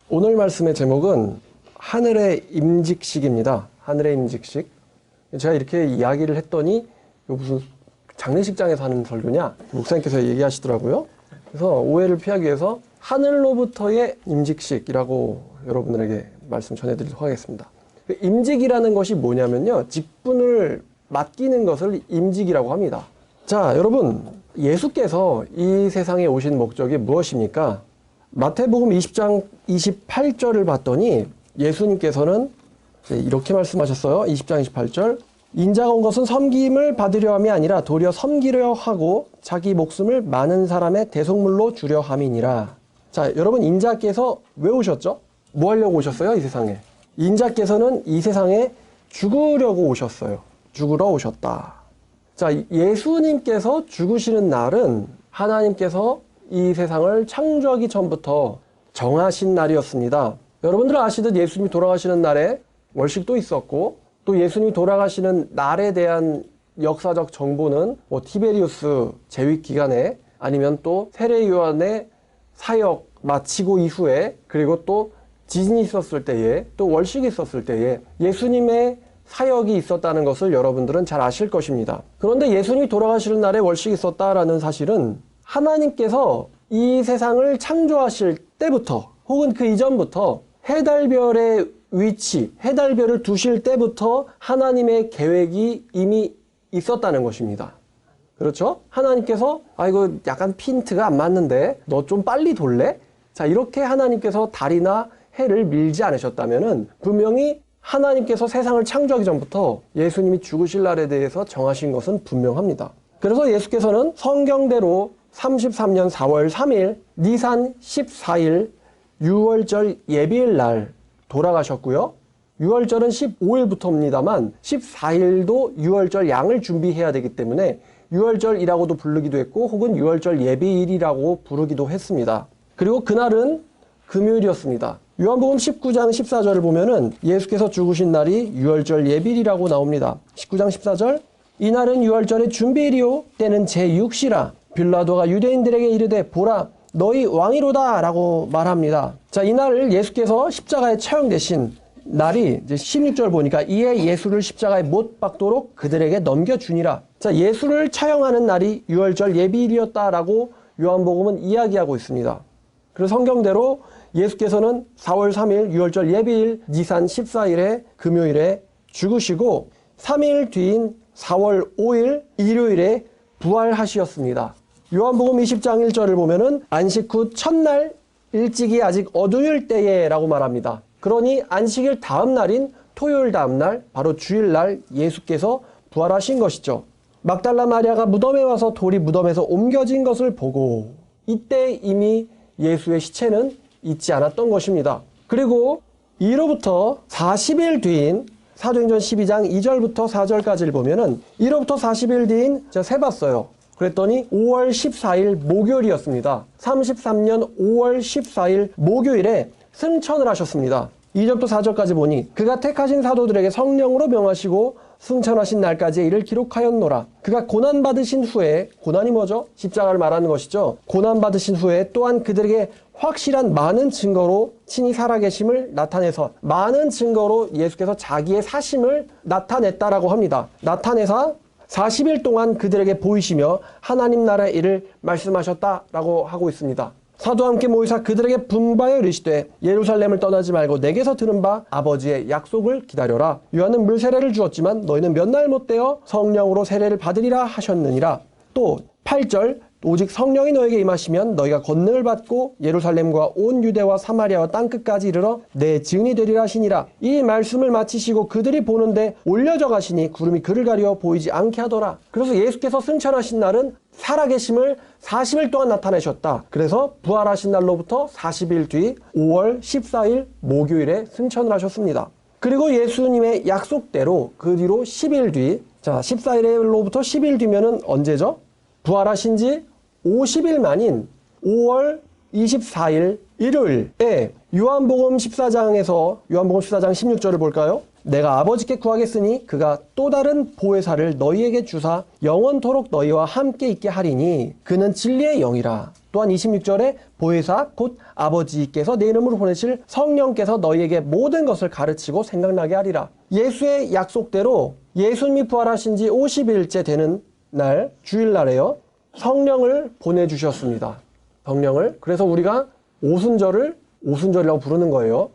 오늘 말씀의 제목은 하늘의 임직식입니다. 하늘의 임직식. 제가 이렇게 이야기를 했더니 이거 무슨 장례식장에서 하는 설교냐? 목사님께서 얘기하시더라고요. 그래서 오해를 피하기 위해서 하늘로부터의 임직식이라고 여러분들에게 말씀 전해드리도록 하겠습니다. 임직이라는 것이 뭐냐면요, 직분을 맡기는 것을 임직이라고 합니다. 자, 여러분, 예수께서 이 세상에 오신 목적이 무엇입니까? 마태복음 20장 28절을 봤더니 예수님께서는 이렇게 말씀하셨어요. 20장 28절. 인자가 온 것은 섬김을 받으려 함이 아니라 도리어 섬기려 하고 자기 목숨을 많은 사람의 대속물로 주려 함이니라. 자, 여러분, 인자께서 왜 오셨죠? 뭐 하려고 오셨어요? 이 세상에. 인자께서는 이 세상에 죽으려고 오셨어요. 죽으러 오셨다. 자, 예수님께서 죽으시는 날은 하나님께서 이 세상을 창조하기 전부터 정하신 날이었습니다. 여러분들 아시듯 예수님이 돌아가시는 날에 월식도 있었고, 또 예수님이 돌아가시는 날에 대한 역사적 정보는 티베리우스 제위 기간에, 아니면 또 세례 요한의 사역 마치고 이후에, 그리고 또 지진이 있었을 때에, 또 월식이 있었을 때에 예수님의 사역이 있었다는 것을 여러분들은 잘 아실 것입니다. 그런데 예수님이 돌아가시는 날에 월식이 있었다라는 사실은 하나님께서 이 세상을 창조하실 때부터, 혹은 그 이전부터 해달별의 위치, 해달별을 두실 때부터 하나님의 계획이 이미 있었다는 것입니다. 그렇죠? 하나님께서 이거 약간 핀트가 안 맞는데 너 좀 빨리 돌래? 자, 이렇게 하나님께서 달이나 해를 밀지 않으셨다면은 분명히 하나님께서 세상을 창조하기 전부터 예수님이 죽으실 날에 대해서 정하신 것은 분명합니다. 그래서 예수께서는 성경대로 33년 4월 3일 니산 14일 유월절 예비일 날 돌아가셨고요. 유월절은 15일부터입니다만 14일도 유월절 양을 준비해야 되기 때문에 유월절이라고도 부르기도 했고, 혹은 유월절 예비일이라고 부르기도 했습니다. 그리고 그날은 금요일이었습니다. 요한복음 19장 14절을 보면은 예수께서 죽으신 날이 유월절 예비일이라고 나옵니다. 19장 14절. 이날은 유월절의 준비일이요 때는 제6시라. 빌라도가 유대인들에게 이르되 보라 너희 왕이로다 라고 말합니다. 자, 이날을 예수께서 십자가에 처형되신 날이 이제 16절 보니까 이에 예수를 십자가에 못 박도록 그들에게 넘겨주니라. 자, 예수를 처형하는 날이 유월절 예비일이었다라고 요한복음은 이야기하고 있습니다. 그래서 성경대로 예수께서는 4월 3일 유월절 예비일 니산 14일에 금요일에 죽으시고 3일 뒤인 4월 5일 일요일에 부활하셨습니다. 요한복음 20장 1절을 보면은 안식 후 첫날 일찍이 아직 어두울 때에 라고 말합니다. 그러니 안식일 다음 날인 토요일 다음 날, 바로 주일날 예수께서 부활하신 것이죠. 막달라 마리아가 무덤에 와서 돌이 무덤에서 옮겨진 것을 보고 이때 이미 예수의 시체는 있지 않았던 것입니다. 그리고 이로부터 40일 뒤인 사도행전 12장 2절부터 4절까지를 보면은 이로부터 40일 뒤인 제가 세봤어요. 그랬더니 5월 14일 목요일이었습니다. 33년 5월 14일 목요일에 승천을 하셨습니다. 2절부터 4절까지 보니 그가 택하신 사도들에게 성령으로 명하시고 승천하신 날까지 이를 기록하였노라. 그가 고난받으신 후에, 고난이 뭐죠? 십자가를 말하는 것이죠. 고난받으신 후에 또한 그들에게 확실한 많은 증거로 친히 살아계심을 나타내서, 많은 증거로 예수께서 자기의 사심을 나타냈다라고 합니다. 나타내사 40일 동안 그들에게 보이시며 하나님 나라의 일을 말씀하셨다라고 하고 있습니다. 사도와 함께 모이사 그들에게 분바여 이르시되 예루살렘을 떠나지 말고 내게서 들은 바 아버지의 약속을 기다려라. 요한은 물세례를 주었지만 너희는 몇 날 못되어 성령으로 세례를 받으리라 하셨느니라. 또 8절. 오직 성령이 너에게 임하시면 너희가 권능을 받고 예루살렘과 온 유대와 사마리아와 땅끝까지 이르러 내 증인이 되리라 하시니라. 이 말씀을 마치시고 그들이 보는데 올려져 가시니 구름이 그를 가려 보이지 않게 하더라. 그래서 예수께서 승천하신 날은 살아계심을 40일 동안 나타내셨다. 그래서 부활하신 날로부터 40일 뒤 5월 14일 목요일에 승천을 하셨습니다. 그리고 예수님의 약속대로 그 뒤로 10일 뒤, 자, 14일로부터 10일 뒤면은 언제죠? 부활하신 지 50일 만인 5월 24일 일요일에 요한복음 14장에서 요한복음 14장 16절을 볼까요? 내가 아버지께 구하겠으니 그가 또 다른 보혜사를 너희에게 주사 영원토록 너희와 함께 있게 하리니 그는 진리의 영이라. 또 또한 26절에 보혜사 곧 아버지께서 내 이름으로 보내실 성령께서 너희에게 모든 것을 가르치고 생각나게 하리라. 예수의 약속대로 예수님이 부활하신 지 50일째 되는 날, 주일날에요, 성령을 보내주셨습니다. 성령을. 그래서 우리가 오순절을 오순절이라고 부르는 거예요.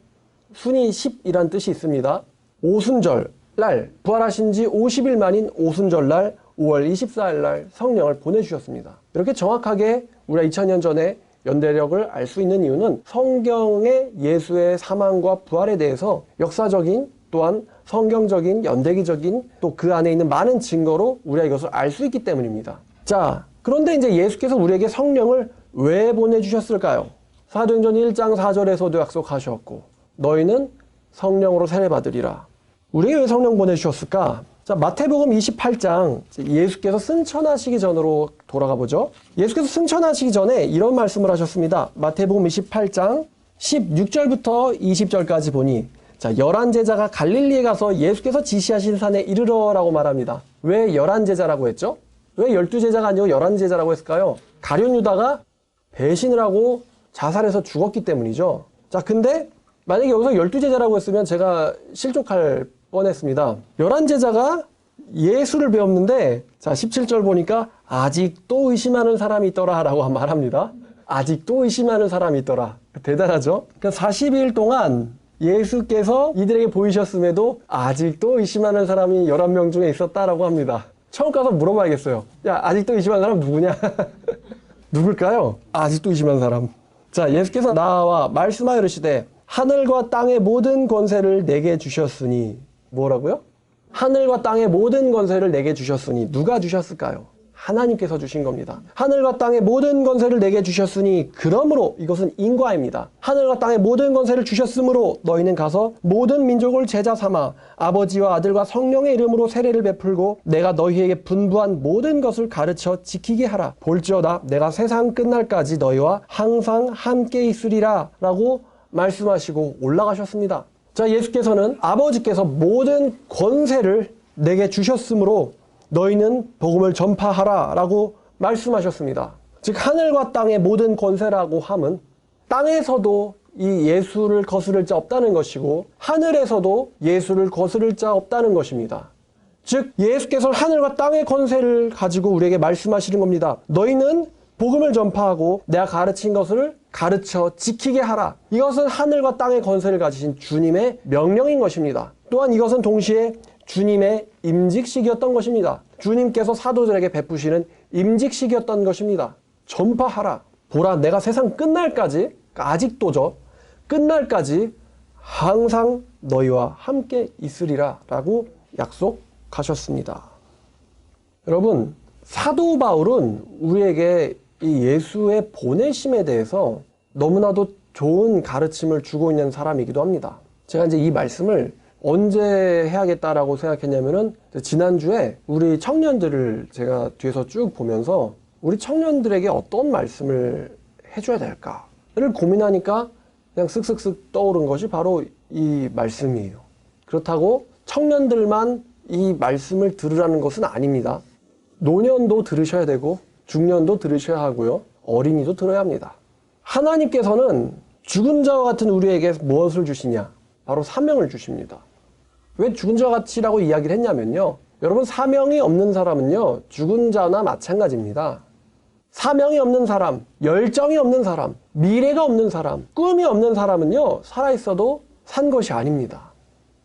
순이 10이란 뜻이 있습니다. 오순절 날, 부활하신 지 50일 만인 오순절 날 5월 24일 날 성령을 보내주셨습니다. 이렇게 정확하게 우리가 2000년 전에 연대력을 알 수 있는 이유는 성경의 예수의 사망과 부활에 대해서 역사적인 또한 성경적인 연대기적인 또 그 안에 있는 많은 증거로 우리가 이것을 알 수 있기 때문입니다. 자, 그런데 이제 예수께서 우리에게 성령을 왜 보내주셨을까요? 사도행전 1장 4절에서도 약속하셨고 너희는 성령으로 세례받으리라. 우리에게 왜 성령 보내주셨을까? 자, 마태복음 28장 예수께서 승천하시기 전으로 돌아가 보죠. 예수께서 승천하시기 전에 이런 말씀을 하셨습니다. 마태복음 28장 16절부터 20절까지 보니 자, 11제자가 갈릴리에 가서 예수께서 지시하신 산에 이르러라고 말합니다. 왜 11제자라고 했죠? 왜 12제자가 아니고 11제자라고 했을까요? 가룟 유다가 배신을 하고 자살해서 죽었기 때문이죠. 자, 근데 만약에 여기서 12제자라고 했으면 제가 실족할 뻔했습니다. 11제자가 예수를 배웠는데 자, 17절 보니까 아직도 의심하는 사람이 있더라 라고 말합니다. 아직도 의심하는 사람이 있더라. 대단하죠? 그러니까 40일 동안 예수께서 이들에게 보이셨음에도 아직도 의심하는 사람이 11명 중에 있었다라고 합니다. 처음 가서 물어봐야겠어요. 야, 아직도 의심하는 사람 누구냐? 누굴까요? 아직도 의심하는 사람. 자, 예수께서 나와 말씀하여 이르시되 하늘과 땅의 모든 권세를 내게 주셨으니 뭐라고요? 하늘과 땅의 모든 권세를 내게 주셨으니 누가 주셨을까요? 하나님께서 주신 겁니다. 하늘과 땅의 모든 권세를 내게 주셨으니 그러므로 이것은 인과입니다. 하늘과 땅의 모든 권세를 주셨으므로 너희는 가서 모든 민족을 제자 삼아 아버지와 아들과 성령의 이름으로 세례를 베풀고 내가 너희에게 분부한 모든 것을 가르쳐 지키게 하라. 볼지어다 내가 세상 끝날까지 너희와 항상 함께 있으리라 라고 말씀하시고 올라가셨습니다. 자, 예수께서는 아버지께서 모든 권세를 내게 주셨으므로 너희는 복음을 전파하라 라고 말씀하셨습니다. 즉 하늘과 땅의 모든 권세라고 함은 땅에서도 이 예수를 거스를 자 없다는 것이고 하늘에서도 예수를 거스를 자 없다는 것입니다. 즉 예수께서 하늘과 땅의 권세를 가지고 우리에게 말씀하시는 겁니다. 너희는 복음을 전파하고 내가 가르친 것을 가르쳐 지키게 하라. 이것은 하늘과 땅의 권세를 가지신 주님의 명령인 것입니다. 또한 이것은 동시에 주님의 임직식이었던 것입니다. 주님께서 사도들에게 베푸시는 임직식이었던 것입니다. 전파하라. 보라, 내가 세상 끝날까지, 아직도죠. 끝날까지 항상 너희와 함께 있으리라 라고 약속하셨습니다. 여러분, 사도 바울은 우리에게 이 예수의 보내심에 대해서 너무나도 좋은 가르침을 주고 있는 사람이기도 합니다. 제가 이제 이 말씀을 언제 해야겠다라고 생각했냐면은 지난주에 우리 청년들을 제가 뒤에서 쭉 보면서 우리 청년들에게 어떤 말씀을 해줘야 될까를 고민하니까 그냥 쓱쓱쓱 떠오른 것이 바로 이 말씀이에요. 그렇다고 청년들만 이 말씀을 들으라는 것은 아닙니다. 노년도 들으셔야 되고 중년도 들으셔야 하고요. 어린이도 들어야 합니다. 하나님께서는 죽은 자와 같은 우리에게 무엇을 주시냐? 바로 사명을 주십니다. 왜 죽은 자와 같이라고 이야기를 했냐면요. 여러분, 사명이 없는 사람은요, 죽은 자나 마찬가지입니다. 사명이 없는 사람, 열정이 없는 사람, 미래가 없는 사람, 꿈이 없는 사람은요, 살아있어도 산 것이 아닙니다.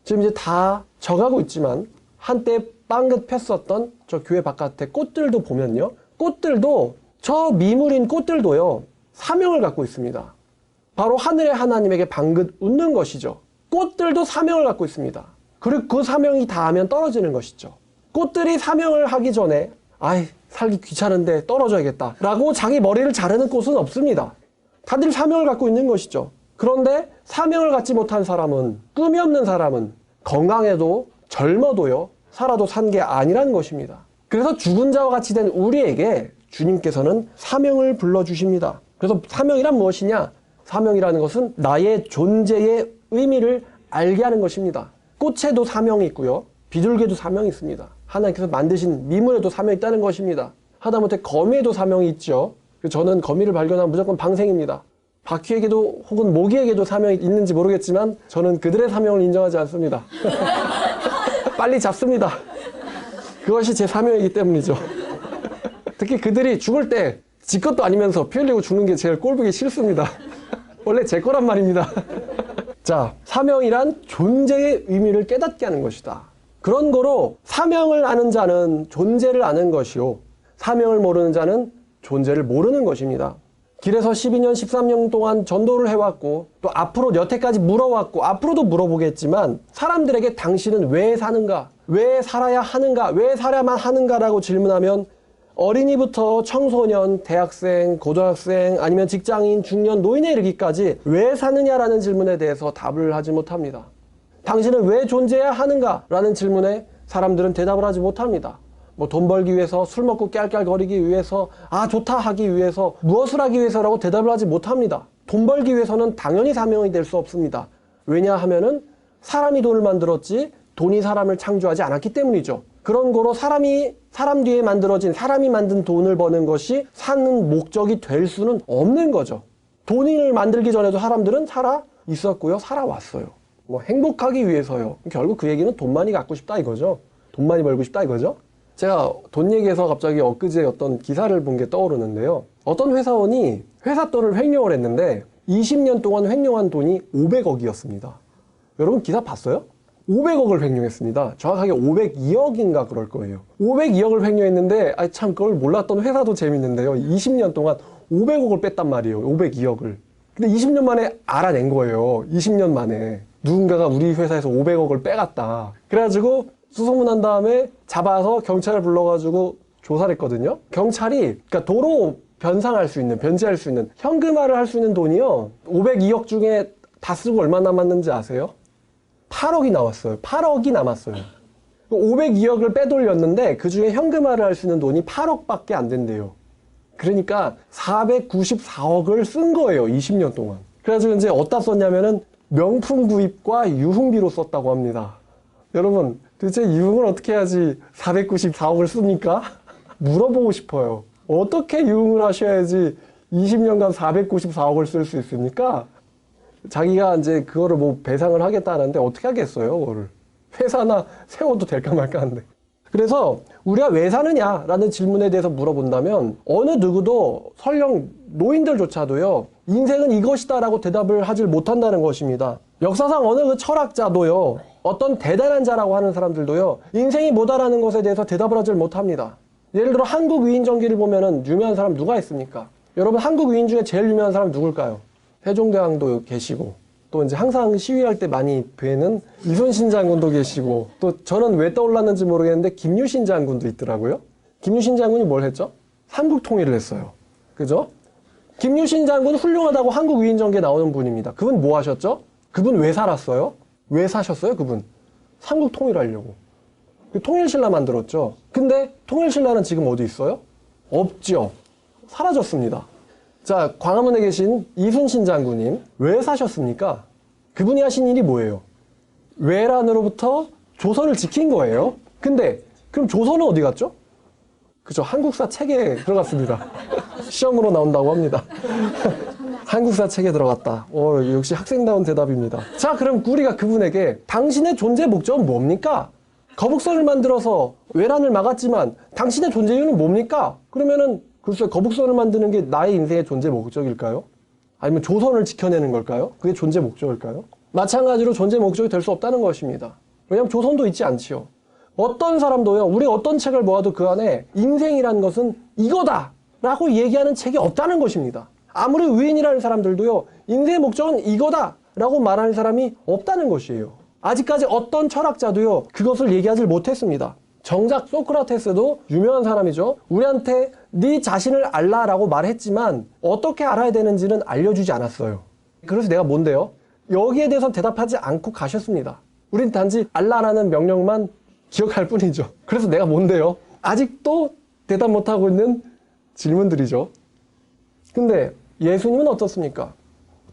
지금 이제 다 져가고 있지만 한때 빵긋 폈었던 저 교회 바깥에 꽃들도 보면요, 꽃들도 저 미물인 꽃들도요, 사명을 갖고 있습니다. 바로 하늘의 하나님에게 방긋 웃는 것이죠. 꽃들도 사명을 갖고 있습니다. 그리고 그 사명이 닿으면 떨어지는 것이죠. 꽃들이 사명을 하기 전에 아이, 살기 귀찮은데 떨어져야겠다 라고 자기 머리를 자르는 꽃은 없습니다. 다들 사명을 갖고 있는 것이죠. 그런데 사명을 갖지 못한 사람은, 꿈이 없는 사람은 건강해도 젊어도요, 살아도 산 게 아니라는 것입니다. 그래서 죽은 자와 같이 된 우리에게 주님께서는 사명을 불러주십니다. 그래서 사명이란 무엇이냐? 사명이라는 것은 나의 존재의 의미를 알게 하는 것입니다. 꽃에도 사명이 있고요. 비둘기에도 사명이 있습니다. 하나님께서 만드신 미물에도 사명이 있다는 것입니다. 하다못해 거미에도 사명이 있죠. 저는 거미를 발견하면 무조건 방생입니다. 바퀴에게도 혹은 모기에게도 사명이 있는지 모르겠지만 저는 그들의 사명을 인정하지 않습니다. 빨리 잡습니다. 그것이 제 사명이기 때문이죠. 특히 그들이 죽을 때 지 것도 아니면서 피 흘리고 죽는 게 제일 꼴보기 싫습니다. 원래 제 거란 말입니다. 자, 사명이란 존재의 의미를 깨닫게 하는 것이다. 그런 거로 사명을 아는 자는 존재를 아는 것이요, 사명을 모르는 자는 존재를 모르는 것입니다. 길에서 12년, 13년 동안 전도를 해왔고 또 앞으로 여태까지 물어왔고 앞으로도 물어보겠지만 사람들에게 당신은 왜 사는가? 왜 살아야 하는가? 왜 살아야만 하는가라고 질문하면 어린이부터 청소년, 대학생, 고등학생, 아니면 직장인, 중년, 노인에 이르기까지 왜 사느냐라는 질문에 대해서 답을 하지 못합니다. 당신은 왜 존재해야 하는가? 라는 질문에 사람들은 대답을 하지 못합니다. 뭐 돈 벌기 위해서, 술 먹고 깔깔거리기 위해서, 아 좋다 하기 위해서, 무엇을 하기 위해서라고 대답을 하지 못합니다. 돈 벌기 위해서는 당연히 사명이 될 수 없습니다. 왜냐하면은 사람이 돈을 만들었지 돈이 사람을 창조하지 않았기 때문이죠. 그런 거로 사람 뒤에 만들어진, 사람이 만든 돈을 버는 것이 사는 목적이 될 수는 없는 거죠. 돈을 만들기 전에도 사람들은 살아 있었고요, 살아왔어요. 뭐 행복하기 위해서요. 결국 그 얘기는 돈 많이 갖고 싶다 이거죠. 돈 많이 벌고 싶다 이거죠. 제가 돈 얘기해서 갑자기 엊그제 어떤 기사를 본 게 떠오르는데요. 어떤 회사원이 회사 돈을 횡령을 했는데 20년 동안 횡령한 돈이 500억이었습니다. 여러분 기사 봤어요? 500억을 횡령했습니다. 정확하게 502억인가 그럴 거예요. 502억을 횡령했는데 참 그걸 몰랐던 회사도 재밌는데요. 20년 동안 500억을 뺐단 말이에요. 502억을. 근데 20년 만에 알아낸 거예요. 20년 만에. 누군가가 우리 회사에서 500억을 빼갔다. 그래가지고 수소문한 다음에 잡아서 경찰을 불러가지고 조사를 했거든요. 경찰이 그러니까 도로 변상할 수 있는, 변제할 수 있는, 현금화를 할 수 있는 돈이요, 502억 중에 다 쓰고 얼마 남았는지 아세요? 8억이 나왔어요. 8억이 남았어요. 502억을 빼돌렸는데 그 중에 현금화를 할 수 있는 돈이 8억밖에 안 된대요. 그러니까 494억을 쓴 거예요. 20년 동안. 그래가지고 이제 어디다 썼냐면은 명품 구입과 유흥비로 썼다고 합니다. 여러분 도대체 유흥을 어떻게 해야지 494억을 씁니까? 물어보고 싶어요. 어떻게 유흥을 하셔야지 20년간 494억을 쓸 수 있습니까? 자기가 이제 그거를 뭐 배상을 하겠다는데 어떻게 하겠어요, 그거를. 회사나 세워도 될까 말까 한데. 그래서 우리가 왜 사느냐라는 질문에 대해서 물어본다면 어느 누구도 설령 노인들조차도요, 인생은 이것이다라고 대답을 하질 못한다는 것입니다. 역사상 어느 그 철학자도요, 어떤 대단한 자라고 하는 사람들도요, 인생이 뭐다라는 것에 대해서 대답을 하질 못합니다. 예를 들어 한국 위인 전기를 보면은 유명한 사람 누가 있습니까? 여러분 한국 위인 중에 제일 유명한 사람 누굴까요? 세종대왕도 계시고, 또 이제 항상 시위할 때 많이 뵈는 이순신 장군도 계시고, 또 저는 왜 떠올랐는지 모르겠는데 김유신 장군도 있더라고요. 김유신 장군이 뭘 했죠? 삼국 통일을 했어요. 그죠? 김유신 장군 훌륭하다고 한국 위인전기에 나오는 분입니다. 그분 뭐 하셨죠? 그분 왜 살았어요? 왜 사셨어요? 그분 삼국 통일하려고. 통일신라 만들었죠. 근데 통일신라는 지금 어디 있어요? 없죠. 사라졌습니다. 자, 광화문에 계신 이순신 장군님 왜 사셨습니까? 그분이 하신 일이 뭐예요? 외란으로부터 조선을 지킨 거예요. 근데 그럼 조선은 어디 갔죠? 그죠, 한국사 책에 들어갔습니다. 시험으로 나온다고 합니다. 한국사 책에 들어갔다. 역시 학생다운 대답입니다. 자, 그럼 우리가 그분에게 당신의 존재 목적은 뭡니까? 거북선을 만들어서 외란을 막았지만 당신의 존재 이유는 뭡니까? 그러면은 글쎄, 거북선을 만드는 게 나의 인생의 존재 목적일까요? 아니면 조선을 지켜내는 걸까요? 그게 존재 목적일까요? 마찬가지로 존재 목적이 될 수 없다는 것입니다. 왜냐하면 조선도 있지 않지요. 어떤 사람도요, 우리가 어떤 책을 모아도 그 안에 인생이라는 것은 이거다! 라고 얘기하는 책이 없다는 것입니다. 아무리 위인이라는 사람들도요, 인생의 목적은 이거다! 라고 말하는 사람이 없다는 것이에요. 아직까지 어떤 철학자도요, 그것을 얘기하지 못했습니다. 정작 소크라테스도 유명한 사람이죠. 우리한테 네 자신을 알라라고 말했지만 어떻게 알아야 되는지는 알려주지 않았어요. 그래서 내가 뭔데요? 여기에 대해서 대답하지 않고 가셨습니다. 우린 단지 알라라는 명령만 기억할 뿐이죠. 그래서 내가 뭔데요? 아직도 대답 못하고 있는 질문들이죠. 근데 예수님은 어떻습니까?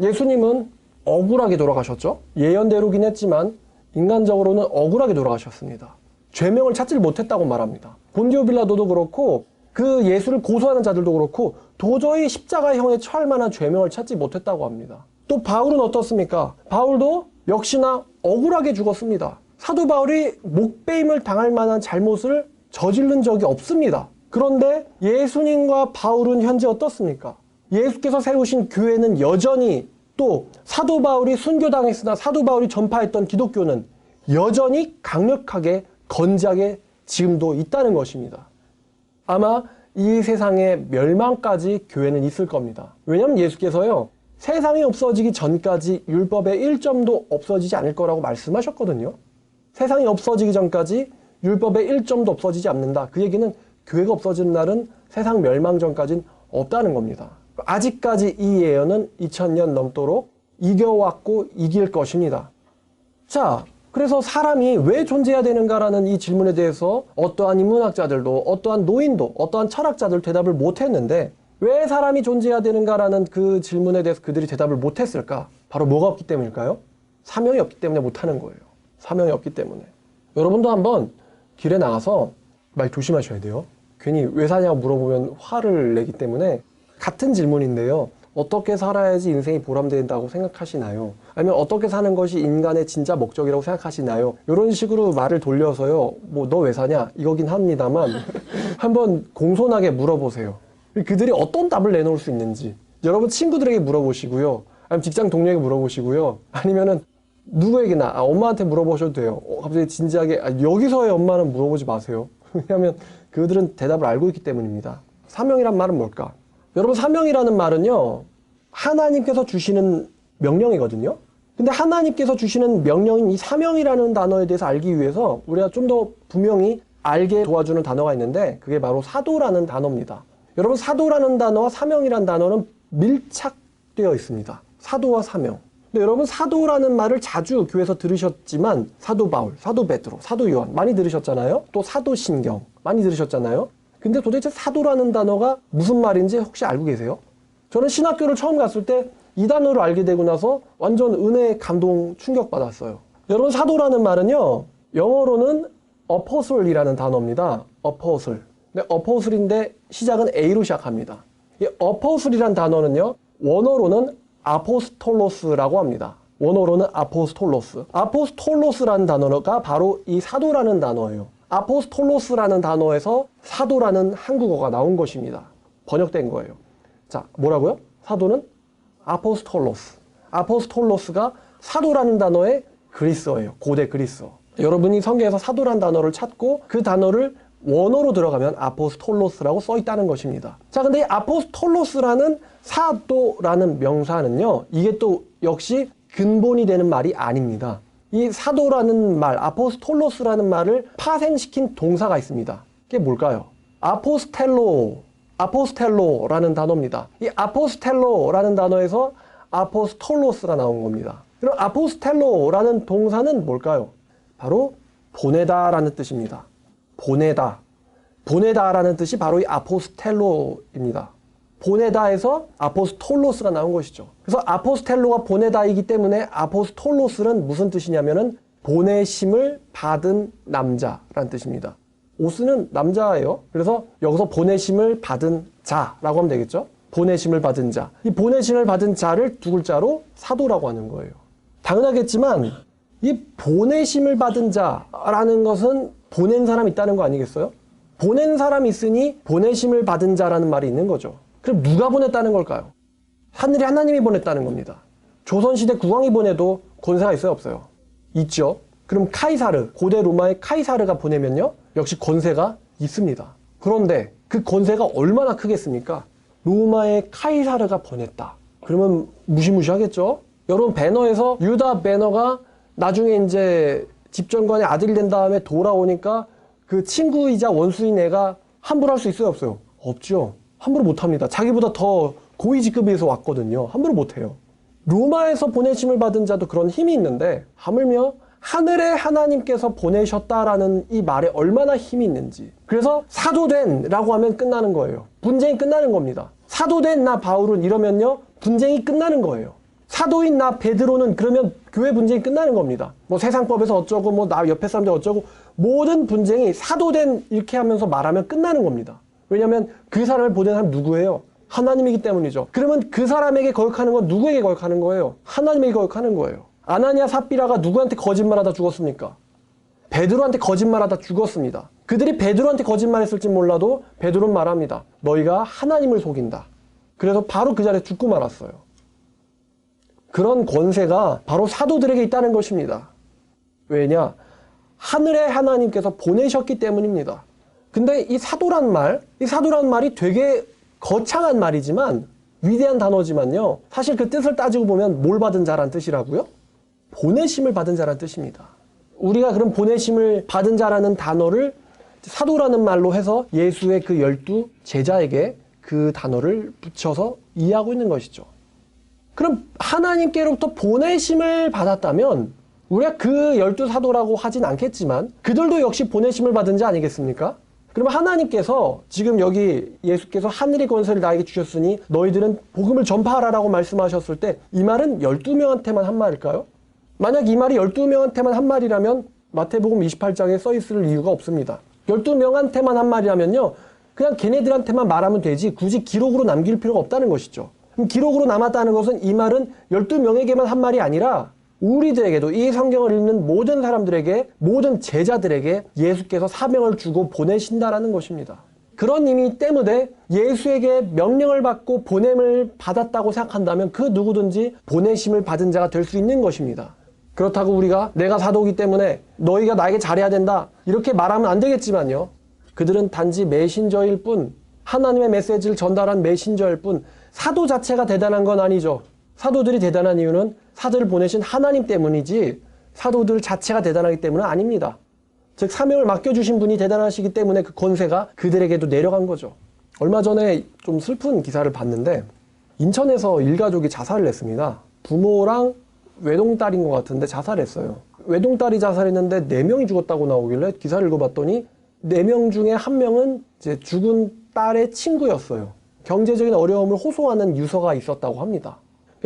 예수님은 억울하게 돌아가셨죠. 예언대로긴 했지만 인간적으로는 억울하게 돌아가셨습니다. 죄명을 찾지 못했다고 말합니다. 본디오 빌라도도 그렇고 그 예수를 고소하는 자들도 그렇고 도저히 십자가형에 처할 만한 죄명을 찾지 못했다고 합니다. 또 바울은 어떻습니까? 바울도 역시나 억울하게 죽었습니다. 사도 바울이 목베임을 당할 만한 잘못을 저지른 적이 없습니다. 그런데 예수님과 바울은 현재 어떻습니까? 예수께서 세우신 교회는 여전히, 또 사도 바울이 순교당했으나 사도 바울이 전파했던 기독교는 여전히 강력하게 건재하게 지금도 있다는 것입니다. 아마 이 세상의 멸망까지 교회는 있을 겁니다. 왜냐하면 예수께서요, 세상이 없어지기 전까지 율법의 1점도 없어지지 않을 거라고 말씀하셨거든요. 세상이 없어지기 전까지 율법의 1점도 없어지지 않는다. 그 얘기는 교회가 없어지는 날은 세상 멸망 전까지는 없다는 겁니다. 아직까지 이 예언은 2000년 넘도록 이겨왔고 이길 것입니다. 자, 그래서 사람이 왜 존재해야 되는가라는 이 질문에 대해서 어떠한 인문학자들도, 어떠한 노인도, 어떠한 철학자들 대답을 못했는데, 왜 사람이 존재해야 되는가라는 그 질문에 대해서 그들이 대답을 못했을까? 바로 뭐가 없기 때문일까요? 사명이 없기 때문에 못하는 거예요. 사명이 없기 때문에. 여러분도 한번 길에 나가서 말 조심하셔야 돼요. 괜히 왜 사냐고 물어보면 화를 내기 때문에. 같은 질문인데요. 어떻게 살아야지 인생이 보람된다고 생각하시나요? 아니면 어떻게 사는 것이 인간의 진짜 목적이라고 생각하시나요? 이런 식으로 말을 돌려서요. 뭐 너 왜 사냐? 이거긴 합니다만 한번 공손하게 물어보세요. 그들이 어떤 답을 내놓을 수 있는지. 여러분 친구들에게 물어보시고요. 아니면 직장 동료에게 물어보시고요. 아니면은 누구에게나, 엄마한테 물어보셔도 돼요. 갑자기 진지하게, 여기서의 엄마는 물어보지 마세요. 왜냐하면 그들은 대답을 알고 있기 때문입니다. 사명이란 말은 뭘까? 여러분, 사명이라는 말은요, 하나님께서 주시는 명령이거든요. 근데 하나님께서 주시는 명령인 이 사명이라는 단어에 대해서 알기 위해서 우리가 좀 더 분명히 알게 도와주는 단어가 있는데, 그게 바로 사도라는 단어입니다. 여러분, 사도라는 단어와 사명이라는 단어는 밀착되어 있습니다. 사도와 사명. 근데 여러분, 사도라는 말을 자주 교회에서 들으셨지만, 사도 바울, 사도 베드로, 사도 요한 많이 들으셨잖아요. 또 사도 신경 많이 들으셨잖아요. 근데 도대체 사도라는 단어가 무슨 말인지 혹시 알고 계세요? 저는 신학교를 처음 갔을 때 이 단어를 알게 되고 나서 완전 은혜의 감동 충격받았어요. 여러분, 사도라는 말은요, 영어로는 apostle이라는 단어입니다. apostle. 근데 apostle인데 시작은 A로 시작합니다. 이 apostle이라는 단어는요, 원어로는 아포스톨로스라고 합니다. 원어로는 아포스톨로스. 아포스톨로스라는 단어가 바로 이 사도라는 단어예요. 아포스톨로스라는 단어에서 사도라는 한국어가 나온 것입니다. 번역된 거예요. 자, 뭐라고요? 사도는 아포스톨로스. 아포스톨로스가 사도라는 단어의 그리스어예요. 고대 그리스어. 여러분이 성경에서 사도라는 단어를 찾고 그 단어를 원어로 들어가면 아포스톨로스라고 써 있다는 것입니다. 자, 근데 이 아포스톨로스라는 사도라는 명사는요, 이게 또 역시 근본이 되는 말이 아닙니다. 이 사도라는 말, 아포스톨로스라는 말을 파생시킨 동사가 있습니다. 그게 뭘까요? 아포스텔로라는 단어입니다. 이 아포스텔로라는 단어에서 아포스톨로스가 나온 겁니다. 그럼 아포스텔로라는 동사는 뭘까요? 바로 보내다라는 뜻입니다. 보내다라는 뜻이 바로 이 아포스텔로입니다. 보내다에서 아포스톨로스가 나온 것이죠. 그래서 아포스텔로가 보내다이기 때문에 아포스톨로스는 무슨 뜻이냐면은 보내심을 받은 남자라는 뜻입니다. 오스는 남자예요. 그래서 여기서 보내심을 받은 자라고 하면 되겠죠. 보내심을 받은 자. 이 보내심을 받은 자를 두 글자로 사도라고 하는 거예요. 당연하겠지만 이 보내심을 받은 자라는 것은 보낸 사람이 있다는 거 아니겠어요? 보낸 사람이 있으니 보내심을 받은 자라는 말이 있는 거죠. 그럼 누가 보냈다는 걸까요? 하늘이 하나님이 보냈다는 겁니다. 조선시대 국왕이 보내도 권세가 있어요, 없어요? 있죠. 그럼 카이사르, 고대 로마의 카이사르가 보내면요, 역시 권세가 있습니다. 그런데 그 권세가 얼마나 크겠습니까? 로마의 카이사르가 보냈다. 그러면 무시무시하겠죠? 여러분, 배너에서 유다 배너가 나중에 이제 집정관의 아들이 된 다음에 돌아오니까 그 친구이자 원수인 애가 함부로 할 수 있어요, 없어요? 없죠. 함부로 못합니다. 자기보다 더 고위 직급에서 왔거든요. 함부로 못해요. 로마에서 보내심을 받은 자도 그런 힘이 있는데, 하물며 하늘의 하나님께서 보내셨다라는 이 말에 얼마나 힘이 있는지. 그래서 사도된 라고 하면 끝나는 거예요. 분쟁이 끝나는 겁니다. 사도된 나 바울은 이러면요, 분쟁이 끝나는 거예요. 사도인 나 베드로는 그러면 교회 분쟁이 끝나는 겁니다. 뭐 세상법에서 어쩌고, 뭐 나 옆에 사람들 어쩌고, 모든 분쟁이 사도된 이렇게 하면서 말하면 끝나는 겁니다. 왜냐하면 그 사람을 보낸 사람이 누구예요? 하나님이기 때문이죠. 그러면 그 사람에게 거역하는 건 누구에게 거역하는 거예요? 하나님에게 거역하는 거예요. 아나니아 삽비라가 누구한테 거짓말하다 죽었습니까? 베드로한테 거짓말하다 죽었습니다. 그들이 베드로한테 거짓말했을지 몰라도 베드로는 말합니다. 너희가 하나님을 속인다. 그래서 바로 그 자리에 죽고 말았어요. 그런 권세가 바로 사도들에게 있다는 것입니다. 왜냐? 하늘의 하나님께서 보내셨기 때문입니다. 근데 이 사도란 말이 되게 거창한 말이지만 위대한 단어지만요. 사실 그 뜻을 따지고 보면 뭘 받은 자란 뜻이라고요? 보내심을 받은 자란 뜻입니다. 우리가 그런 보내심을 받은 자라는 단어를 사도라는 말로 해서 예수의 그 12 제자에게 그 단어를 붙여서 이해하고 있는 것이죠. 그럼 하나님께로부터 보내심을 받았다면 우리가 그 12 사도라고 하진 않겠지만 그들도 역시 보내심을 받은 자 아니겠습니까? 그러면 하나님께서 지금 여기 예수께서 하늘의 권세를 나에게 주셨으니 너희들은 복음을 전파하라라고 말씀하셨을 때 이 말은 12명한테만 한 말일까요? 만약 이 말이 12명한테만 한 말이라면 마태복음 28장에 써 있을 이유가 없습니다. 12명한테만 한 말이라면요. 그냥 걔네들한테만 말하면 되지 굳이 기록으로 남길 필요가 없다는 것이죠. 그럼 기록으로 남았다는 것은 이 말은 12명에게만 한 말이 아니라 우리들에게도 이 성경을 읽는 모든 사람들에게 모든 제자들에게 예수께서 사명을 주고 보내신다라는 것입니다. 그런 의미 때문에 예수에게 명령을 받고 보냄을 받았다고 생각한다면 그 누구든지 보내심을 받은 자가 될 수 있는 것입니다. 그렇다고 우리가 내가 사도이기 때문에 너희가 나에게 잘해야 된다 이렇게 말하면 안 되겠지만요. 그들은 단지 메신저일 뿐 하나님의 메시지를 전달한 메신저일 뿐 사도 자체가 대단한 건 아니죠. 사도들이 대단한 이유는 사도를 보내신 하나님 때문이지 사도들 자체가 대단하기 때문은 아닙니다. 즉 사명을 맡겨주신 분이 대단하시기 때문에 그 권세가 그들에게도 내려간 거죠. 얼마 전에 좀 슬픈 기사를 봤는데 인천에서 일가족이 자살을 했습니다. 부모랑 외동딸인 것 같은데 자살했어요. 외동딸이 자살했는데 4명이 죽었다고 나오길래 기사를 읽어봤더니 4명 중에 1명은 이제 죽은 딸의 친구였어요. 경제적인 어려움을 호소하는 유서가 있었다고 합니다.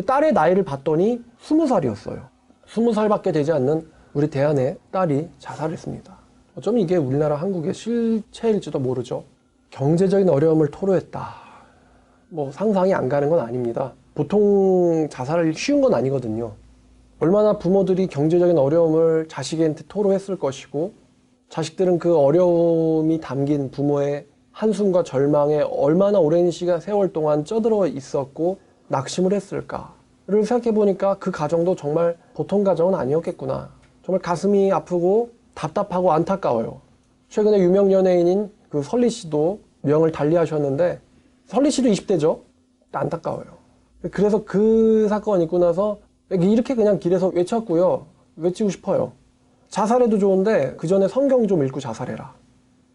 딸의 나이를 봤더니 20살이었어요. 20살밖에 되지 않는 우리 대안의 딸이 자살했습니다. 어쩌면 이게 우리나라 한국의 실체일지도 모르죠. 경제적인 어려움을 토로했다. 뭐 상상이 안 가는 건 아닙니다. 보통 자살이 쉬운 건 아니거든요. 얼마나 부모들이 경제적인 어려움을 자식한테 토로했을 것이고 자식들은 그 어려움이 담긴 부모의 한숨과 절망에 얼마나 오랜 세월 동안 쩌들어 있었고 낙심을 했을까를 생각해보니까 그 가정도 정말 보통 가정은 아니었겠구나. 정말 가슴이 아프고 답답하고 안타까워요. 최근에 유명 연예인인 그 설리 씨도 명을 달리하셨는데 설리 씨도 20대죠? 안타까워요. 그래서 그 사건이 있고 나서 이렇게 그냥 길에서 외쳤고요. 외치고 싶어요. 자살해도 좋은데 그 전에 성경 좀 읽고 자살해라.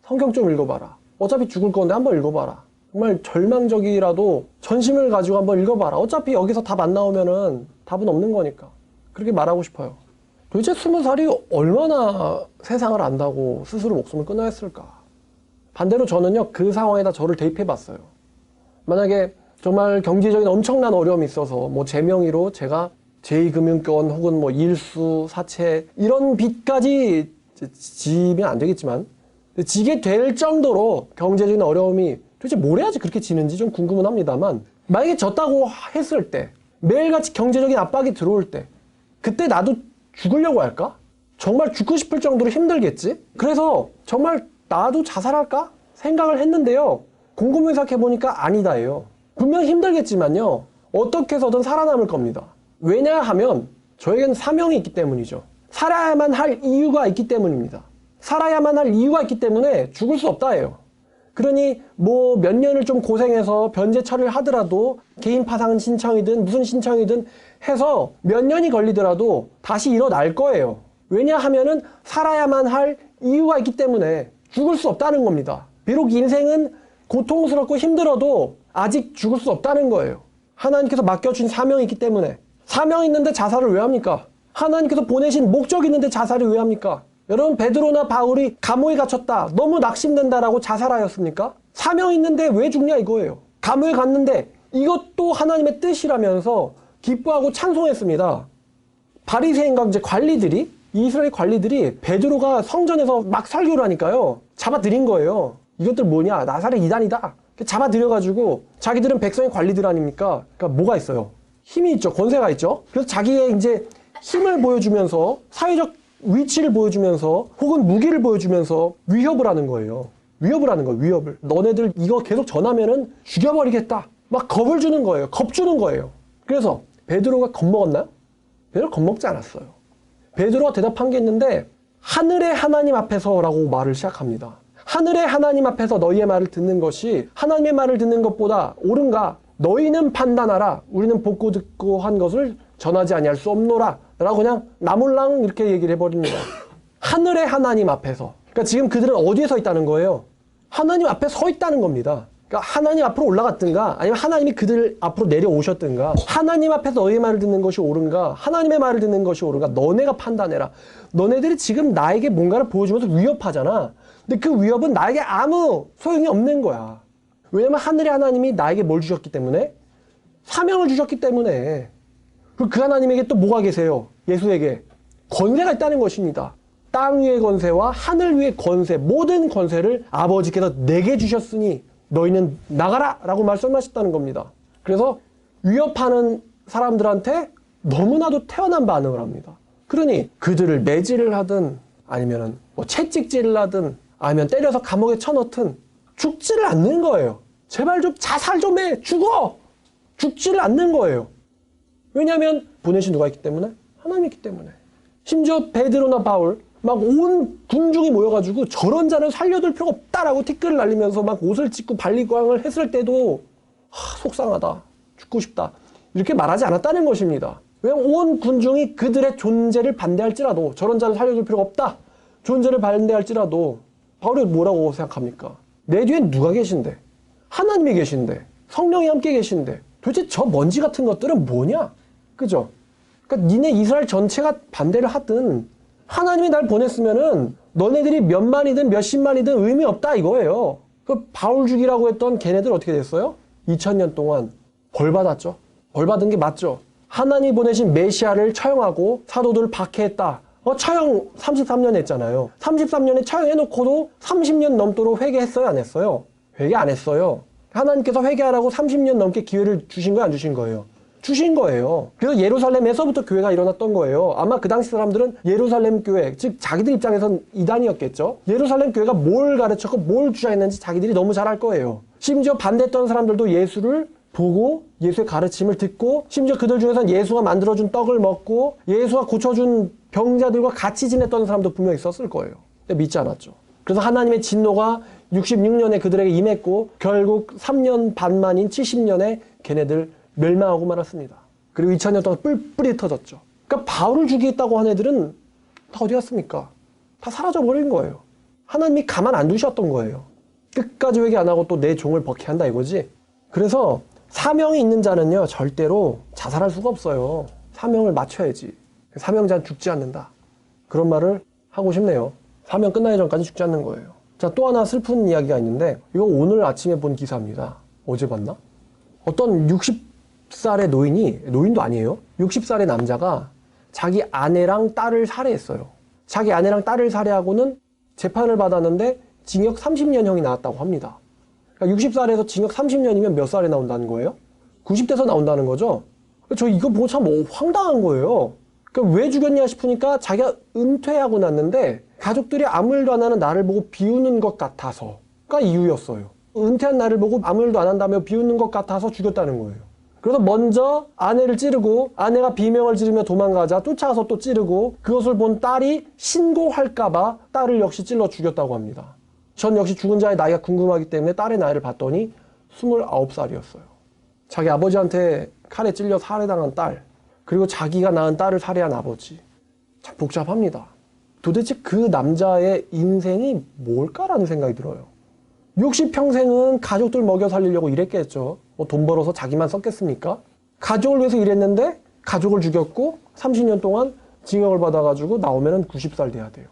성경 좀 읽어봐라. 어차피 죽을 건데 한번 읽어봐라. 정말 절망적이라도 전심을 가지고 한번 읽어봐라. 어차피 여기서 답 안 나오면은 답은 없는 거니까. 그렇게 말하고 싶어요. 도대체 20살이 얼마나 세상을 안다고 스스로 목숨을 끊어야 했을까? 반대로 저는요, 그 상황에다 저를 대입해봤어요. 만약에 정말 경제적인 엄청난 어려움이 있어서 뭐 제 명의로 제가 제2금융권 혹은 뭐 일수, 사채 이런 빚까지 지면 안 되겠지만 지게 될 정도로 경제적인 어려움이 도대체 뭘 해야지 그렇게 지는지 좀 궁금은 합니다만 만약에 졌다고 했을 때 매일같이 경제적인 압박이 들어올 때 그때 나도 죽으려고 할까? 정말 죽고 싶을 정도로 힘들겠지? 그래서 정말 나도 자살할까? 생각을 했는데요. 곰곰이 생각해보니까 아니다예요. 분명 힘들겠지만요. 어떻게 해서든 살아남을 겁니다. 왜냐하면 저에게는 사명이 있기 때문이죠. 살아야만 할 이유가 있기 때문입니다. 살아야만 할 이유가 있기 때문에 죽을 수 없다예요. 그러니 뭐 몇 년을 좀 고생해서 변제 처리를 하더라도 개인 파산 신청이든 무슨 신청이든 해서 몇 년이 걸리더라도 다시 일어날 거예요. 왜냐하면은 살아야만 할 이유가 있기 때문에 죽을 수 없다는 겁니다. 비록 인생은 고통스럽고 힘들어도 아직 죽을 수 없다는 거예요. 하나님께서 맡겨준 사명이 있기 때문에. 사명이 있는데 자살을 왜 합니까? 하나님께서 보내신 목적이 있는데 자살을 왜 합니까? 여러분 베드로나 바울이 감옥에 갇혔다. 너무 낙심된다라고 자살하였습니까? 사명이 있는데 왜 죽냐 이거예요. 감옥에 갔는데 이것도 하나님의 뜻이라면서 기뻐하고 찬송했습니다. 바리새인과 이제 관리들이 이스라엘 관리들이 베드로가 성전에서 막 설교를 하니까요. 잡아들인 거예요. 이것들 뭐냐? 나사렛 이단이다. 잡아들여가지고 자기들은 백성의 관리들 아닙니까? 그러니까 뭐가 있어요? 힘이 있죠. 권세가 있죠. 그래서 자기의 이제 힘을 보여주면서 사회적 위치를 보여주면서 혹은 무기를 보여주면서 위협을 하는 거예요. 위협을 하는 거예요. 위협을. 너네들 이거 계속 전하면은 죽여버리겠다. 막 겁을 주는 거예요. 겁 주는 거예요. 그래서 베드로가 겁먹었나요? 베드로 겁먹지 않았어요. 베드로가 대답한 게 있는데 하늘의 하나님 앞에서라고 말을 시작합니다. 하늘의 하나님 앞에서 너희의 말을 듣는 것이 하나님의 말을 듣는 것보다 옳은가? 너희는 판단하라. 우리는 보고 듣고 한 것을 전하지 아니할 수 없노라. 라고 그냥 나몰랑 이렇게 얘기를 해버립니다. 하늘의 하나님 앞에서. 그러니까 지금 그들은 어디에 서 있다는 거예요? 하나님 앞에 서 있다는 겁니다. 그러니까 하나님 앞으로 올라갔든가 아니면 하나님이 그들 앞으로 내려오셨든가 하나님 앞에서 너희의 말을 듣는 것이 옳은가 하나님의 말을 듣는 것이 옳은가 너네가 판단해라. 너네들이 지금 나에게 뭔가를 보여주면서 위협하잖아. 근데 그 위협은 나에게 아무 소용이 없는 거야. 왜냐면 하늘의 하나님이 나에게 뭘 주셨기 때문에? 사명을 주셨기 때문에. 그 하나님에게 또 뭐가 계세요? 예수에게 권세가 있다는 것입니다. 땅 위의 권세와 하늘 위의 권세, 모든 권세를 아버지께서 내게 주셨으니 너희는 나가라! 라고 말씀하셨다는 겁니다. 그래서 위협하는 사람들한테 너무나도 태어난 반응을 합니다. 그러니 그들을 매질을 하든 아니면은 뭐 채찍질을 하든 아니면 때려서 감옥에 쳐넣든 죽지를 않는 거예요. 제발 좀 자살 좀 해! 죽어! 죽지를 않는 거예요. 왜냐하면 보내신 누가 있기 때문에? 하나님이 있기 때문에. 심지어 베드로나 바울 막 온 군중이 모여가지고 저런 자는 살려둘 필요가 없다라고 티끌을 날리면서 막 옷을 찢고 발리광을 했을 때도 속상하다. 죽고 싶다. 이렇게 말하지 않았다는 것입니다. 왜냐하면 온 군중이 그들의 존재를 반대할지라도 저런 자는 살려둘 필요가 없다. 존재를 반대할지라도 바울이 뭐라고 생각합니까? 내 뒤엔 누가 계신데? 하나님이 계신데 성령이 함께 계신데 도대체 저 먼지 같은 것들은 뭐냐? 그죠? 그러니까 니네 이스라엘 전체가 반대를 하든 하나님이 날 보냈으면은 너네들이 몇만이든 몇십만이든 의미 없다 이거예요. 그 바울 죽이라고 했던 걔네들 어떻게 됐어요? 2000년 동안 벌 받았죠. 벌 받은 게 맞죠. 하나님이 보내신 메시아를 처형하고 사도들을 박해했다. 처형 33년 했잖아요. 33년에 처형해놓고도 30년 넘도록 회개했어요? 안 했어요? 회개 안 했어요. 하나님께서 회개하라고 30년 넘게 기회를 주신 거예요? 안 주신 거예요? 주신 거예요. 그래서 예루살렘에서부터 교회가 일어났던 거예요. 아마 그 당시 사람들은 예루살렘 교회, 즉 자기들 입장에선 이단이었겠죠. 예루살렘 교회가 뭘 가르쳤고 뭘 주장했는지 자기들이 너무 잘 알 거예요. 심지어 반대했던 사람들도 예수를 보고 예수의 가르침을 듣고 심지어 그들 중에서는 예수가 만들어준 떡을 먹고 예수가 고쳐준 병자들과 같이 지냈던 사람도 분명히 있었을 거예요. 근데 믿지 않았죠. 그래서 하나님의 진노가 66년에 그들에게 임했고 결국 3년 반 만인 70년에 걔네들 멸망하고 말았습니다. 그리고 2000년 동안 뿔뿔이 터졌죠. 그러니까 바울을 죽이겠다고 한 애들은 다 어디 갔습니까? 다 사라져버린 거예요. 하나님이 가만 안 두셨던 거예요. 끝까지 회개 안 하고 또 내 종을 박해한다 이거지. 그래서 사명이 있는 자는요 절대로 자살할 수가 없어요. 사명을 맞춰야지. 사명자는 죽지 않는다. 그런 말을 하고 싶네요. 사명 끝나기 전까지 죽지 않는 거예요. 자, 또 하나 슬픈 이야기가 있는데 이거 오늘 아침에 본 기사입니다. 어제 봤나? 어떤 60살의 노인도 아니에요. 60살의 남자가 자기 아내랑 딸을 살해했어요. 자기 아내랑 딸을 살해하고는 재판을 받았는데 징역 30년형이 나왔다고 합니다. 그러니까 60살에서 징역 30년이면 몇 살에 나온다는 거예요? 90대에서 나온다는 거죠? 저 이거 보고 참 황당한 거예요. 그러니까 왜 죽였냐 싶으니까 자기가 은퇴하고 났는데 가족들이 아무 일도 안 하는 나를 보고 비우는 것 같아서가 이유였어요. 은퇴한 나를 보고 아무 일도 안 한다며 비우는 것 같아서 죽였다는 거예요. 그래서 먼저 아내를 찌르고 아내가 비명을 지르며 도망가자 쫓아가서 또 찌르고 그것을 본 딸이 신고할까봐 딸을 역시 찔러 죽였다고 합니다. 전 역시 죽은 자의 나이가 궁금하기 때문에 딸의 나이를 봤더니 29살이었어요. 자기 아버지한테 칼에 찔려 살해당한 딸, 그리고 자기가 낳은 딸을 살해한 아버지. 참 복잡합니다. 도대체 그 남자의 인생이 뭘까라는 생각이 들어요. 60평생은 가족들 먹여 살리려고 일했겠죠. 뭐 돈 벌어서 자기만 썼겠습니까? 가족을 위해서 일했는데 가족을 죽였고 30년 동안 징역을 받아가지고 나오면 90살 돼야 돼요.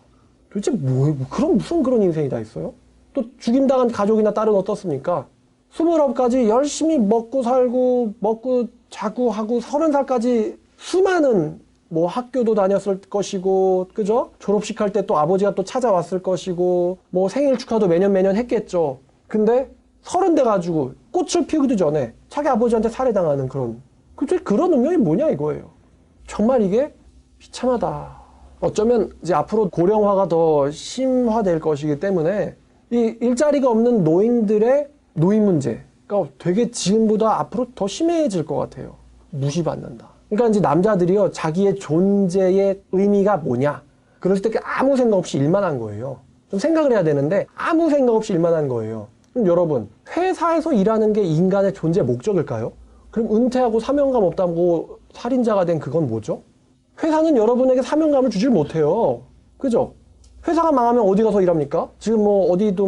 도대체 무슨 그런 인생이 다 있어요? 또 죽임당한 가족이나 딸은 어떻습니까? 29까지 열심히 먹고 살고 먹고 자고 하고 30살까지 수많은 뭐 학교도 다녔을 것이고, 그죠? 졸업식 할 때 또 아버지가 또 찾아왔을 것이고, 뭐 생일 축하도 매년 했겠죠. 근데 30 돼가지고 꽃을 피우기도 전에 자기 아버지한테 살해당하는 그런 운명이 뭐냐 이거예요. 정말 이게 비참하다. 어쩌면 이제 앞으로 고령화가 더 심화될 것이기 때문에 이 일자리가 없는 노인들의 노인 문제가 되게 지금보다 앞으로 더 심해질 것 같아요. 무시받는다. 그러니까 이제 남자들이요, 자기의 존재의 의미가 뭐냐? 그랬을 때 아무 생각 없이 일만 한 거예요. 좀 생각을 해야 되는데 아무 생각 없이 일만 한 거예요. 그럼 여러분, 회사에서 일하는 게 인간의 존재 목적일까요? 그럼 은퇴하고 사명감 없다고 살인자가 된 그건 뭐죠? 회사는 여러분에게 사명감을 주질 못해요. 그죠? 회사가 망하면 어디 가서 일합니까? 지금 뭐 어디도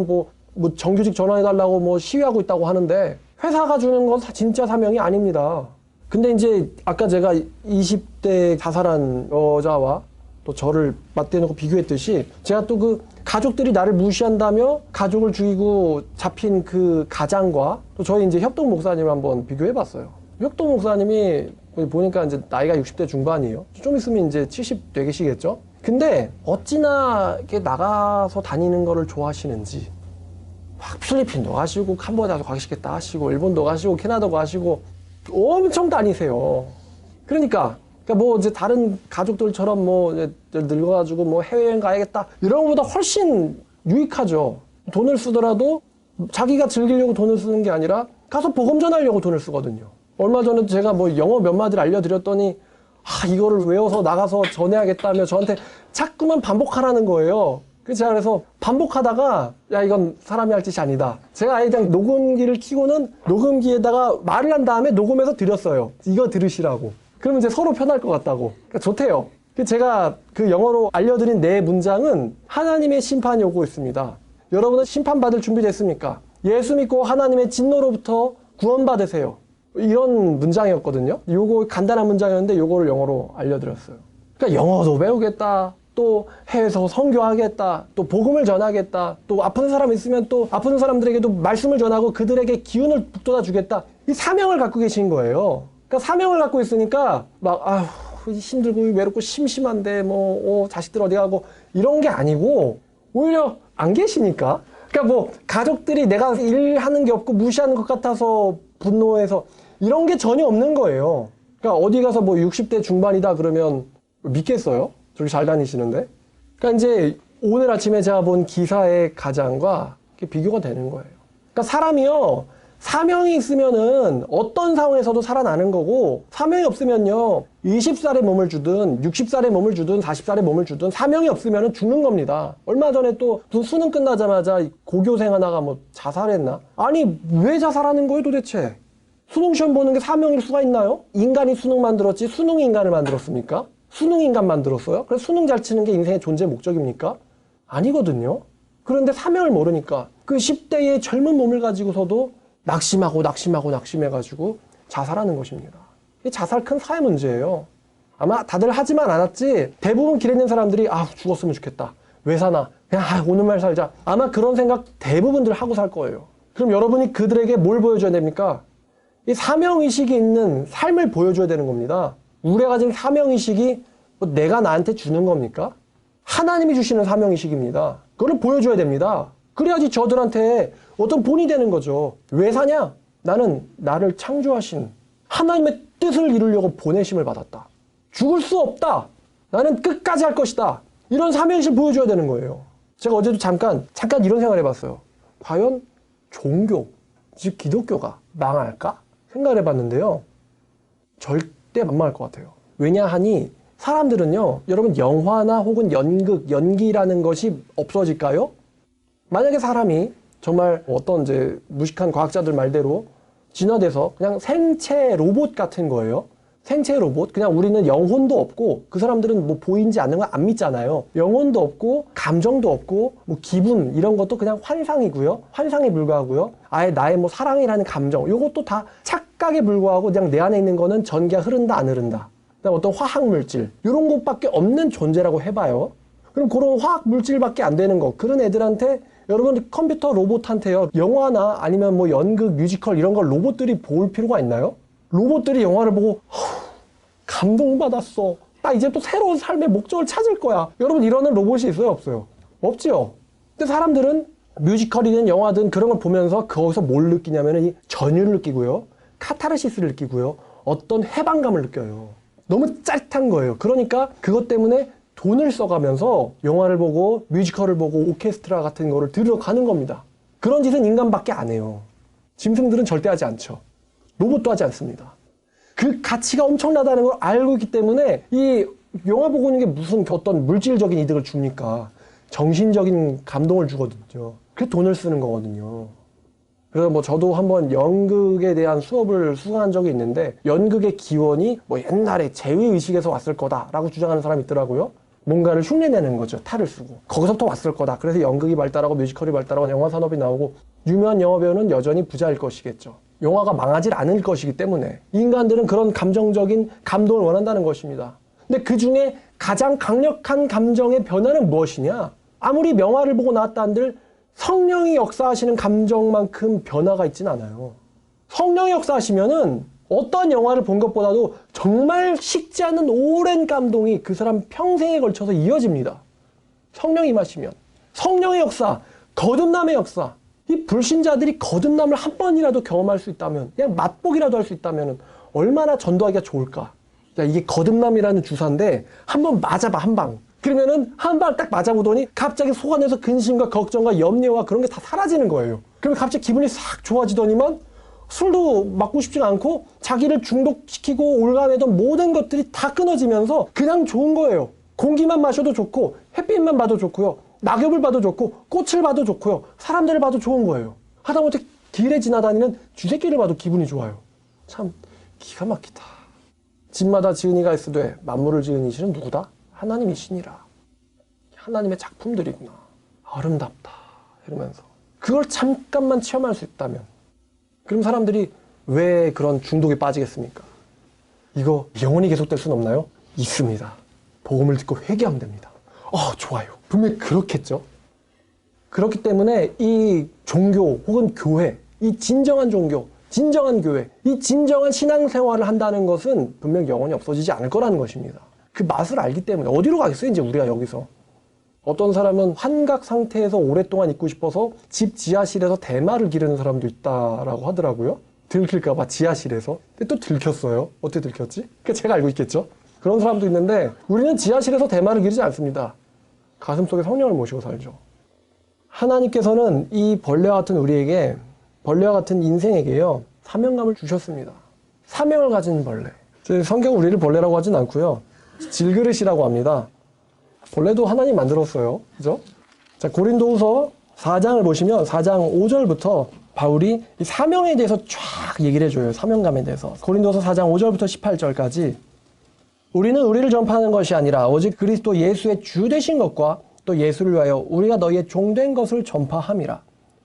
뭐 정규직 전환해달라고 뭐 시위하고 있다고 하는데 회사가 주는 건 진짜 사명이 아닙니다. 근데 이제 아까 제가 20대 자살한 여자와 또 저를 맞대놓고 비교했듯이 제가 또 그 가족들이 나를 무시한다며 가족을 죽이고 잡힌 그 가장과 또 저희 이제 협동 목사님을 한번 비교해봤어요. 협동 목사님이 보니까 이제 나이가 60대 중반이에요. 좀 있으면 이제 70 되시겠죠? 근데 어찌나 이렇게 나가서 다니는 거를 좋아하시는지 막 필리핀도 가시고 캄보디아도 가시겠다 하시고 일본도 가시고 캐나다도 가시고 엄청 다니세요. 그러니까 뭐 이제 다른 가족들처럼 뭐 이제 늙어가지고 뭐 해외여행 가야겠다 이런 것보다 훨씬 유익하죠. 돈을 쓰더라도 자기가 즐기려고 돈을 쓰는 게 아니라 가서 복음 전하려고 돈을 쓰거든요. 얼마 전에 제가 뭐 영어 몇 마디를 알려드렸더니 이거를 외워서 나가서 전해야겠다며 저한테 자꾸만 반복하라는 거예요. 그래서 반복하다가 야 이건 사람이 할 짓이 아니다. 제가 아예 그냥 녹음기를 켜고는 녹음기에다가 말을 한 다음에 녹음해서 드렸어요. 이거 들으시라고. 그러면 이제 서로 편할 것 같다고. 그러니까 좋대요. 제가 그 영어로 알려드린 네 문장은 하나님의 심판이 오고 있습니다. 여러분은 심판받을 준비됐습니까? 예수 믿고 하나님의 진노로부터 구원받으세요. 이런 문장이었거든요. 요거 간단한 문장이었는데 요거를 영어로 알려드렸어요. 그러니까 영어도 배우겠다. 또 해외에서 선교하겠다. 또 복음을 전하겠다. 또 아픈 사람 있으면 또 아픈 사람들에게도 말씀을 전하고 그들에게 기운을 북돋아 주겠다. 이 사명을 갖고 계신 거예요. 그러니까 사명을 갖고 있으니까 막 힘들고 외롭고 심심한데 자식들 어디 가고 이런 게 아니고 오히려 안 계시니까. 그러니까 뭐 가족들이 내가 일하는 게 없고 무시하는 것 같아서 분노해서 이런 게 전혀 없는 거예요. 그러니까 어디 가서 뭐 60대 중반이다 그러면 믿겠어요? 저기 잘 다니시는데. 그러니까 이제 오늘 아침에 제가 본 기사의 가장과 비교가 되는 거예요. 그러니까 사람이요, 사명이 있으면은 어떤 상황에서도 살아나는 거고, 사명이 없으면요, 20살에 몸을 주든 60살에 몸을 주든 40살에 몸을 주든 사명이 없으면은 죽는 겁니다. 얼마 전에 또 수능 끝나자마자 고교생 하나가 뭐 자살했나? 아니 왜 자살하는 거예요 도대체? 수능 시험 보는 게 사명일 수가 있나요? 인간이 수능 만들었지 수능이 인간을 만들었습니까? 수능 인간 만들었어요? 그래서 수능 잘 치는 게 인생의 존재 목적입니까? 아니거든요. 그런데 사명을 모르니까 그 10대의 젊은 몸을 가지고서도 낙심해가지고 자살하는 것입니다. 이 자살 큰 사회 문제예요. 아마 다들 하지만 않았지 대부분 길에 있는 사람들이 죽었으면 좋겠다. 왜 사나? 그냥 오늘만 살자. 아마 그런 생각 대부분들 하고 살 거예요. 그럼 여러분이 그들에게 뭘 보여줘야 됩니까? 이 사명의식이 있는 삶을 보여줘야 되는 겁니다. 우리가 가진 사명의식이 뭐 내가 나한테 주는 겁니까? 하나님이 주시는 사명의식입니다. 그걸 보여줘야 됩니다. 그래야지 저들한테 어떤 본이 되는 거죠. 왜 사냐? 나는 나를 창조하신 하나님의 뜻을 이루려고 보내심을 받았다. 죽을 수 없다. 나는 끝까지 할 것이다. 이런 사명의식을 보여줘야 되는 거예요. 제가 어제도 잠깐 이런 생각을 해봤어요. 과연 종교, 즉 기독교가 망할까? 생각을 해봤는데요. 절대 안 망할 것 같아요. 왜냐하니 사람들은요, 여러분 영화나 혹은 연극, 연기라는 것이 없어질까요? 만약에 사람이 정말 어떤 이제 무식한 과학자들 말대로 진화돼서 그냥 생체 로봇 같은 거예요. 생체 로봇. 그냥 우리는 영혼도 없고 그 사람들은 뭐 보이지 않는 거 안 믿잖아요. 영혼도 없고 감정도 없고 뭐 기분 이런 것도 그냥 환상이고요. 환상에 불과하고요. 아예 나의 뭐 사랑이라는 감정 이것도 다 착각에 불과하고 그냥 내 안에 있는 거는 전기가 흐른다 안 흐른다. 그다음 어떤 화학 물질 이런 것밖에 없는 존재라고 해봐요. 그럼 그런 화학 물질밖에 안 되는 거 그런 애들한테 여러분 컴퓨터 로봇한테요 영화나 아니면 뭐 연극 뮤지컬 이런 걸 로봇들이 볼 필요가 있나요? 로봇들이 영화를 보고 감동받았어 나 이제 또 새로운 삶의 목적을 찾을 거야. 여러분 이러는 로봇이 있어요? 없어요? 없죠. 근데 사람들은 뮤지컬이든 영화든 그런 걸 보면서 거기서 뭘 느끼냐면 이 전율을 느끼고요. 카타르시스를 느끼고요. 어떤 해방감을 느껴요. 너무 짜릿한 거예요. 그러니까 그것 때문에 돈을 써가면서 영화를 보고 뮤지컬을 보고 오케스트라 같은 거를 들어가는 겁니다. 그런 짓은 인간밖에 안 해요. 짐승들은 절대 하지 않죠. 로봇도 하지 않습니다. 그 가치가 엄청나다는 걸 알고 있기 때문에 이 영화 보고 있는 게 무슨 어떤 물질적인 이득을 줍니까? 정신적인 감동을 주거든요. 그래서 돈을 쓰는 거거든요. 그래서 뭐 저도 한번 연극에 대한 수업을 수강한 적이 있는데 연극의 기원이 뭐 옛날에 제위의식에서 왔을 거다라고 주장하는 사람이 있더라고요. 뭔가를 흉내내는 거죠. 탈을 쓰고. 거기서부터 왔을 거다. 그래서 연극이 발달하고 뮤지컬이 발달하고 영화 산업이 나오고 유명한 영화배우는 여전히 부자일 것이겠죠. 영화가 망하질 않을 것이기 때문에 인간들은 그런 감정적인 감동을 원한다는 것입니다. 근데 그 중에 가장 강력한 감정의 변화는 무엇이냐? 아무리 명화를 보고 나왔다 한들 성령이 역사하시는 감정만큼 변화가 있진 않아요. 성령이 역사하시면은 어떤 영화를 본 것보다도 정말 식지 않은 오랜 감동이 그 사람 평생에 걸쳐서 이어집니다. 성령이 임하시면. 성령의 역사, 거듭남의 역사. 이 불신자들이 거듭남을 한 번이라도 경험할 수 있다면, 그냥 맛보기라도 할 수 있다면 얼마나 전도하기가 좋을까. 야, 이게 거듭남이라는 주사인데 한 번 맞아봐, 한 방. 그러면은 한 발 딱 맞아보더니 갑자기 속 안에서 근심과 걱정과 염려와 그런 게 다 사라지는 거예요. 그러면 갑자기 기분이 싹 좋아지더니만 술도 맞고 싶지가 않고 자기를 중독시키고 올가매던 모든 것들이 다 끊어지면서 그냥 좋은 거예요. 공기만 마셔도 좋고 햇빛만 봐도 좋고요. 낙엽을 봐도 좋고 꽃을 봐도 좋고요. 사람들을 봐도 좋은 거예요. 하다못해 길에 지나다니는 쥐새끼를 봐도 기분이 좋아요. 참 기가 막히다. 집마다 지은 이가 있으되 만물을 지은 이시는 누구다? 하나님이시니라. 하나님의 작품들이구나. 아름답다. 이러면서 그걸 잠깐만 체험할 수 있다면 그럼 사람들이 왜 그런 중독에 빠지겠습니까? 이거 영원히 계속될 수는 없나요? 있습니다. 복음을 듣고 회개하면 됩니다. 좋아요. 분명히 그렇겠죠. 그렇기 때문에 이 종교 혹은 교회, 이 진정한 종교, 진정한 교회, 이 진정한 신앙생활을 한다는 것은 분명 영원히 없어지지 않을 거라는 것입니다. 그 맛을 알기 때문에 어디로 가겠어요? 이제 우리가 여기서. 어떤 사람은 환각 상태에서 오랫동안 있고 싶어서 집 지하실에서 대마를 기르는 사람도 있다라고 하더라고요. 들킬까봐 지하실에서. 근데 또 들켰어요. 어떻게 들켰지? 제가 알고 있겠죠? 그런 사람도 있는데 우리는 지하실에서 대마를 기르지 않습니다. 가슴속에 성령을 모시고 살죠. 하나님께서는 이 벌레와 같은 우리에게, 벌레와 같은 인생에게요, 사명감을 주셨습니다. 사명을 가진 벌레. 성경 우리를 벌레라고 하진 않고요. 질그릇이라고 합니다. 벌레도 하나님 만들었어요. 그죠? 자, 고린도후서 4장을 보시면 4장 5절부터 바울이 이 사명에 대해서 쫙 얘기를 해줘요. 사명감에 대해서. 고린도서 4장 5절부터 18절까지 우리는 우리를 전파하는 것이 아니라 오직 그리스도 예수의 주 되신 것과 또 예수를 위하여 우리가 너희의 종된 것을 전파함이라.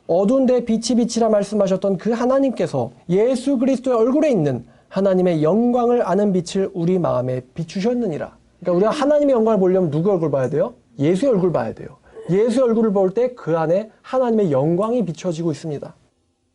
어두운 데 빛이 빛이라 말씀하셨던 그 하나님께서 예수 그리스도의 얼굴에 있는 하나님의 영광을 아는 빛을 우리 마음에 비추셨느니라. 그러니까 우리가 하나님의 영광을 보려면 누구 얼굴 봐야 돼요? 예수의 얼굴 봐야 돼요. 예수의 얼굴을 볼 때 그 안에 하나님의 영광이 비춰지고 있습니다.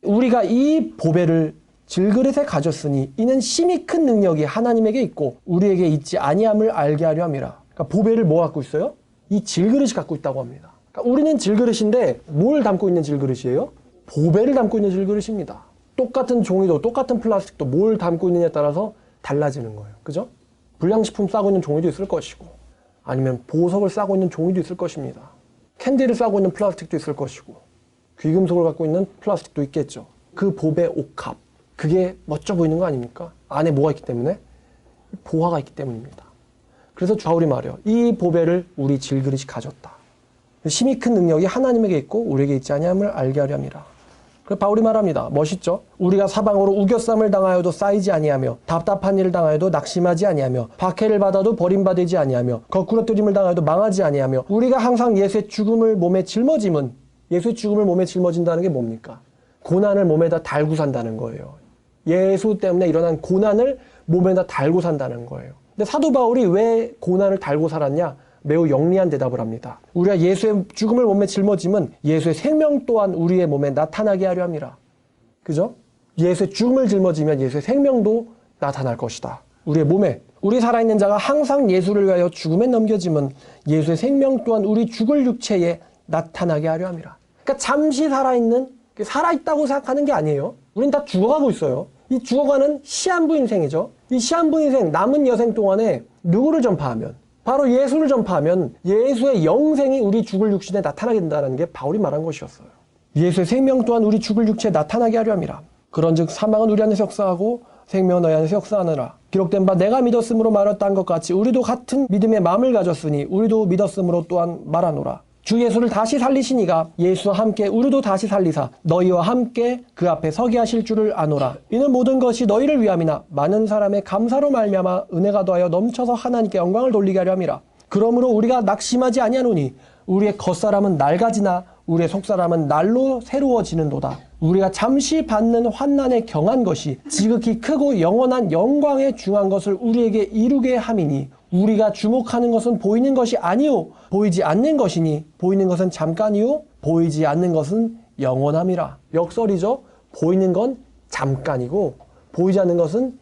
우리가 이 보배를 질그릇에 가졌으니 이는 심히 큰 능력이 하나님에게 있고 우리에게 있지 아니함을 알게 하려 함이라. 그러니까 보배를 뭐 갖고 있어요? 이 질그릇이 갖고 있다고 합니다. 그러니까 우리는 질그릇인데 뭘 담고 있는 질그릇이에요? 보배를 담고 있는 질그릇입니다. 똑같은 종이도 똑같은 플라스틱도 뭘 담고 있느냐에 따라서 달라지는 거예요. 그죠? 불량식품 싸고 있는 종이도 있을 것이고 아니면 보석을 싸고 있는 종이도 있을 것입니다. 캔디를 싸고 있는 플라스틱도 있을 것이고 귀금속을 갖고 있는 플라스틱도 있겠죠. 그 보배 옥합, 그게 멋져 보이는 거 아닙니까? 안에 뭐가 있기 때문에? 보화가 있기 때문입니다. 그래서 바울이 말해요. 이 보배를 우리 질그릇이 가졌다. 심히 큰 능력이 하나님에게 있고 우리에게 있지 아니함을 알게 하려 함이라. 그래서 바울이 말합니다. 멋있죠? 우리가 사방으로 우겨쌈을 당하여도 쌓이지 아니하며 답답한 일을 당하여도 낙심하지 아니하며 박해를 받아도 버림받지 아니하며 거꾸러뜨림을 당하여도 망하지 아니하며 우리가 항상 예수의 죽음을 몸에 짊어짐은, 예수의 죽음을 몸에 짊어진다는 게 뭡니까? 고난을 몸에다 달고 산다는 거예요. 예수 때문에 일어난 고난을 몸에다 달고 산다는 거예요. 근데 사도 바울이 왜 고난을 달고 살았냐? 매우 영리한 대답을 합니다. 우리가 예수의 죽음을 몸에 짊어짐은 예수의 생명 또한 우리의 몸에 나타나게 하려 함이라. 그죠? 예수의 죽음을 짊어지면 예수의 생명도 나타날 것이다. 우리의 몸에. 우리 살아있는 자가 항상 예수를 위하여 죽음에 넘겨짐은 예수의 생명 또한 우리 죽을 육체에 나타나게 하려 함이라. 그러니까 잠시 살아있다고 생각하는 게 아니에요. 우린 다 죽어가고 있어요. 이 죽어가는 시한부 인생이죠. 이 시한부 인생, 남은 여생 동안에 누구를 전파하면? 바로 예수를 전파하면 예수의 영생이 우리 죽을 육신에 나타나게 된다는 게 바울이 말한 것이었어요. 예수의 생명 또한 우리 죽을 육체에 나타나게 하려 함이라. 그런즉 사망은 우리 안에서 역사하고 생명은 너희 안에서 역사하느라. 기록된 바 내가 믿었으므로 말했다 한 것 같이 우리도 같은 믿음의 마음을 가졌으니 우리도 믿었으므로 또한 말하노라. 주 예수를 다시 살리시니가 예수와 함께 우리도 다시 살리사 너희와 함께 그 앞에 서게 하실 줄을 아노라. 이는 모든 것이 너희를 위함이나 많은 사람의 감사로 말미암아 은혜가 더하여 넘쳐서 하나님께 영광을 돌리게 하려 함이라. 그러므로 우리가 낙심하지 아니하노니 우리의 겉사람은 낡아지나 우리의 속사람은 날로 새로워지는도다. 우리가 잠시 받는 환난에 경한 것이 지극히 크고 영원한 영광에 중한 것을 우리에게 이루게 함이니 우리가 주목하는 것은 보이는 것이 아니요 보이지 않는 것이니 보이는 것은 잠깐이요 보이지 않는 것은 영원함이라. 역설이죠. 보이는 건 잠깐이고 보이지 않는 것은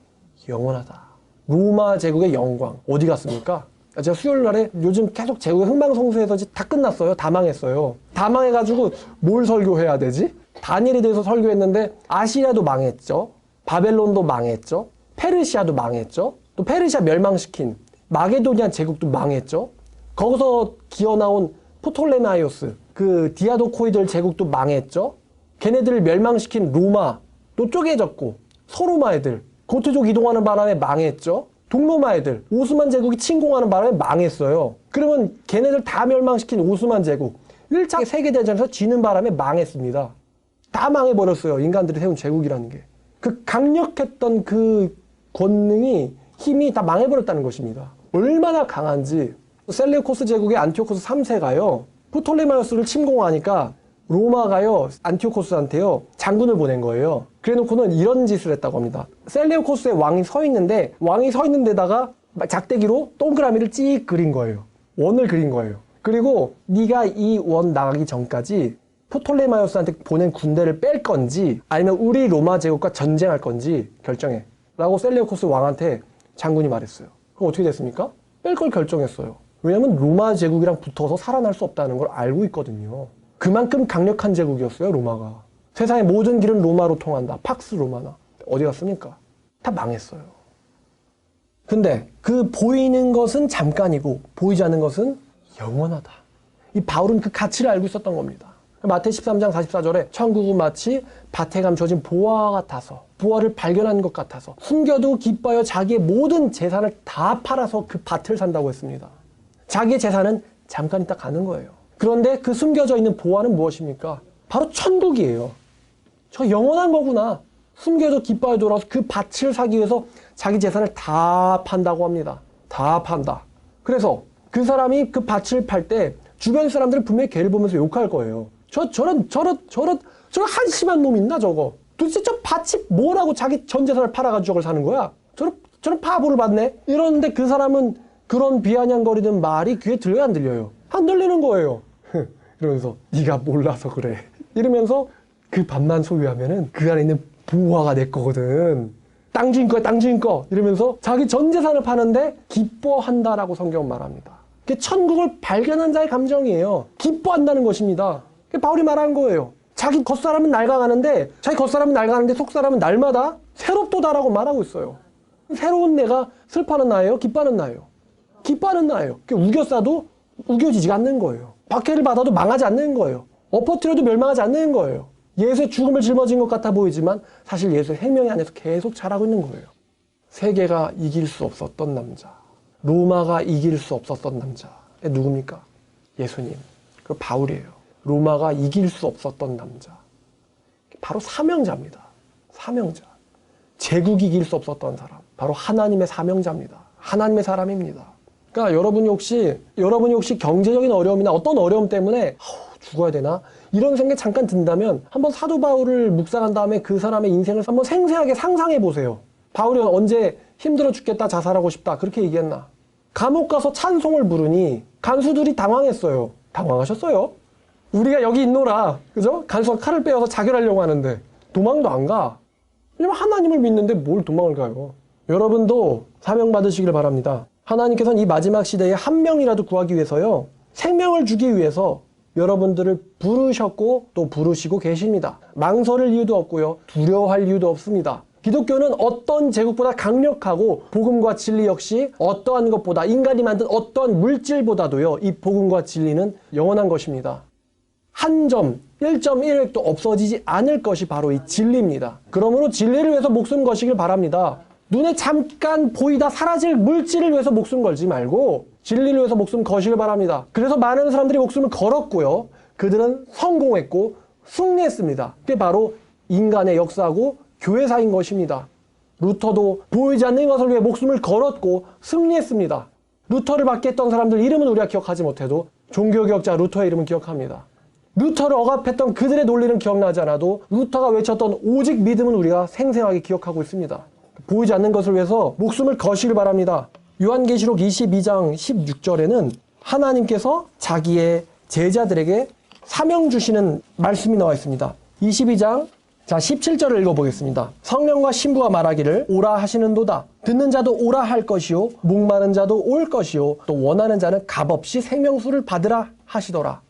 영원하다. 로마 제국의 영광 어디 갔습니까? 제가 수요일 날에 요즘 계속 제국의 흥망성쇠해서 다 끝났어요. 다 망했어요. 다 망해가지고 뭘 설교해야 되지? 다니엘에 대해서 설교했는데 아시리아도 망했죠. 바벨론도 망했죠. 페르시아도 망했죠. 또 페르시아 멸망시킨 마게도니아 제국도 망했죠. 거기서 기어나온 포톨레마이오스 그 디아도코이들 제국도 망했죠. 걔네들을 멸망시킨 로마 또 쪼개졌고 소로마 애들 고트족 이동하는 바람에 망했죠. 동로마 애들 오스만 제국이 침공하는 바람에 망했어요. 그러면 걔네들 다 멸망시킨 오스만 제국 1차 세계대전에서 지는 바람에 망했습니다. 다 망해버렸어요. 인간들이 세운 제국이라는 게. 그 강력했던 그 권능이 힘이 다 망해버렸다는 것입니다. 얼마나 강한지 셀레우코스 제국의 안티오코스 3세가요. 프톨레마이오스를 침공하니까 로마가요 안티오코스한테요 장군을 보낸 거예요. 그래놓고는 이런 짓을 했다고 합니다. 셀레우코스의 왕이 서 있는데 왕이 서 있는 데다가 작대기로 동그라미를 찍 그린 거예요. 원을 그린 거예요. 그리고 네가 이 원 나가기 전까지 프톨레마이오스한테 보낸 군대를 뺄 건지 아니면 우리 로마 제국과 전쟁할 건지 결정해 라고 셀레우코스 왕한테 장군이 말했어요. 그럼 어떻게 됐습니까? 뺄 걸 결정했어요. 왜냐면 로마 제국이랑 붙어서 살아날 수 없다는 걸 알고 있거든요. 그만큼 강력한 제국이었어요. 로마가. 세상의 모든 길은 로마로 통한다. 팍스 로마나. 어디 갔습니까? 다 망했어요. 근데 그 보이는 것은 잠깐이고 보이지 않는 것은 영원하다. 이 바울은 그 가치를 알고 있었던 겁니다. 마태 13장 44절에 천국은 마치 밭에 감춰진 보화와 같아서 보화를 발견한 것 같아서 숨겨도 기뻐하여 자기의 모든 재산을 다 팔아서 그 밭을 산다고 했습니다. 자기의 재산은 잠깐 있다 가는 거예요. 그런데 그 숨겨져 있는 보화는 무엇입니까? 바로 천국이에요. 저 영원한 거구나. 숨겨도 기뻐하여 돌아와서 그 밭을 사기 위해서 자기 재산을 다 판다고 합니다. 다 판다. 그래서 그 사람이 그 밭을 팔 때 주변 사람들은 분명히 걔를 보면서 욕할 거예요. 저런 한심한 놈 있나 저거. 도대체 저 밭이 뭐라고 자기 전 재산을 팔아가지고 저걸 사는 거야? 저런 바보를 봤네? 이러는데 그 사람은 그런 비아냥거리는 말이 귀에 들려요 안 들려요? 안 들리는 거예요. 이러면서 네가 몰라서 그래. 이러면서 그 밭만 소유하면은 그 안에 있는 보화가 내 거거든. 땅 주인 거야 땅 주인 거. 이러면서 자기 전 재산을 파는데 기뻐한다라고 성경은 말합니다. 그게 천국을 발견한 자의 감정이에요. 기뻐한다는 것입니다. 바울이 말한 거예요. 자기 겉사람은 낡아가는데 자기 겉사람은 낡아가는데 속사람은 날마다 새롭도다라고 말하고 있어요. 새로운 내가 슬퍼하는 나예요? 기뻐하는 나예요? 기뻐하는 나예요. 우겨 싸도 우겨지지가 않는 거예요. 박해를 받아도 망하지 않는 거예요. 엎어뜨려도 멸망하지 않는 거예요. 예수의 죽음을 짊어진 것 같아 보이지만 사실 예수의 생명이 안에서 계속 자라고 있는 거예요. 세계가 이길 수 없었던 남자, 로마가 이길 수 없었던 남자 누굽니까? 예수님. 그 바울이에요. 로마가 이길 수 없었던 남자. 바로 사명자입니다. 사명자. 제국이 이길 수 없었던 사람. 바로 하나님의 사명자입니다. 하나님의 사람입니다. 그러니까 여러분이 혹시 경제적인 어려움이나 어떤 어려움 때문에 죽어야 되나? 이런 생각이 잠깐 든다면 한번 사도 바울을 묵상한 다음에 그 사람의 인생을 한번 생생하게 상상해 보세요. 바울이 언제 힘들어 죽겠다 자살하고 싶다 그렇게 얘기했나? 감옥 가서 찬송을 부르니 간수들이 당황했어요. 당황하셨어요? 우리가 여기 있노라. 그죠? 간수가 칼을 빼어서 자결하려고 하는데 도망도 안 가. 왜냐면 하나님을 믿는데 뭘 도망을 가요? 여러분도 사명 받으시길 바랍니다. 하나님께서는 이 마지막 시대에 한 명이라도 구하기 위해서요, 생명을 주기 위해서 여러분들을 부르셨고 또 부르시고 계십니다. 망설일 이유도 없고요, 두려워할 이유도 없습니다. 기독교는 어떤 제국보다 강력하고 복음과 진리 역시 어떠한 것보다, 인간이 만든 어떠한 물질보다도요, 이 복음과 진리는 영원한 것입니다. 한 점, 1.1획도 없어지지 않을 것이 바로 이 진리입니다. 그러므로 진리를 위해서 목숨 거시길 바랍니다. 눈에 잠깐 보이다 사라질 물질을 위해서 목숨 걸지 말고 진리를 위해서 목숨 거시길 바랍니다. 그래서 많은 사람들이 목숨을 걸었고요, 그들은 성공했고 승리했습니다. 그게 바로 인간의 역사고 교회사인 것입니다. 루터도 보이지 않는 것을 위해 목숨을 걸었고 승리했습니다. 루터를 받겠던 사람들 이름은 우리가 기억하지 못해도 종교개혁자 루터의 이름은 기억합니다. 루터를 억압했던 그들의 논리는 기억나지 않아도 루터가 외쳤던 오직 믿음은 우리가 생생하게 기억하고 있습니다. 보이지 않는 것을 위해서 목숨을 거시길 바랍니다. 요한계시록 22장 16절에는 하나님께서 자기의 제자들에게 사명 주시는 말씀이 나와 있습니다. 22장 17절을 읽어보겠습니다. 성령과 신부가 말하기를 오라 하시는도다. 듣는 자도 오라 할 것이요, 목마른 자도 올 것이요, 또 원하는 자는 값없이 생명수를 받으라 하시더라.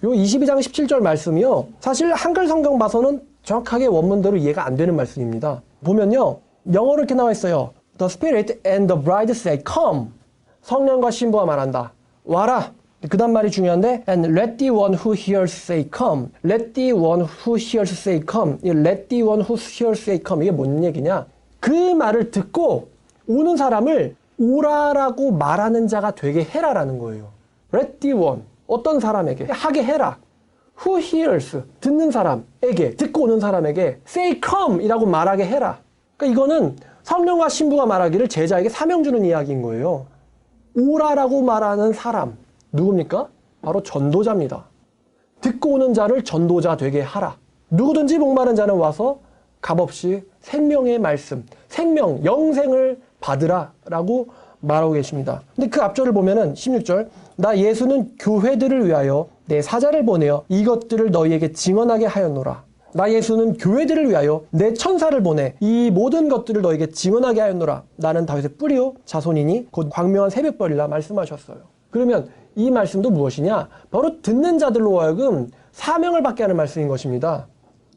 요 22장 17절 말씀이요, 사실 한글 성경 봐서는 정확하게 원문대로 이해가 안 되는 말씀입니다. 보면요, 영어로 이렇게 나와 있어요. The Spirit and the bride say, come. 성령과 신부가 말한다. 와라. 그 다음 말이 중요한데, and let the one who hears say, come. Let the one who hears say, come. Let the one who hears say, come. 이게 뭔 얘기냐? 그 말을 듣고 오는 사람을 오라라고 말하는 자가 되게 해라라는 거예요. Let the one. 어떤 사람에게 하게 해라. Who hears. 듣는 사람에게, 듣고 오는 사람에게 say, come. 이라고 말하게 해라. 그러니까 이거는 성령과 신부가 말하기를 제자에게 사명 주는 이야기인 거예요. 오라라고 말하는 사람. 누굽니까? 바로 전도자입니다. 듣고 오는 자를 전도자 되게 하라. 누구든지 목마른 자는 와서 값없이 생명의 말씀, 생명, 영생을 받으라 라고 말하고 계십니다. 근데 그 앞절을 보면은 16절, 나 예수는 교회들을 위하여 내 사자를 보내어 이것들을 너희에게 증언하게 하였노라. 나 예수는 교회들을 위하여 내 천사를 보내 이 모든 것들을 너희에게 증언하게 하였노라. 나는 다윗의 뿌리요 자손이니 곧 광명한 새벽별이라 말씀하셨어요. 그러면 이 말씀도 무엇이냐? 바로 듣는 자들로 하여금 사명을 받게 하는 말씀인 것입니다.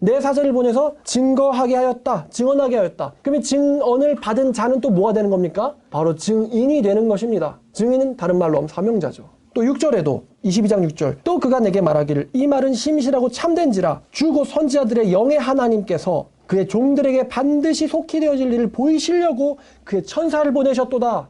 내 사자를 보내서 증거하게 하였다. 증언하게 하였다. 그러면 증언을 받은 자는 또 뭐가 되는 겁니까? 바로 증인이 되는 것입니다. 증인은 다른 말로 하면 사명자죠. 또 6절에도 22장 6절 또 그가 내게 말하기를 이 말은 심실하고 참된지라 주고 선지자들의 영의 하나님께서 그의 종들에게 반드시 속히 되어질 일을 보이시려고 그의 천사를 보내셨도다.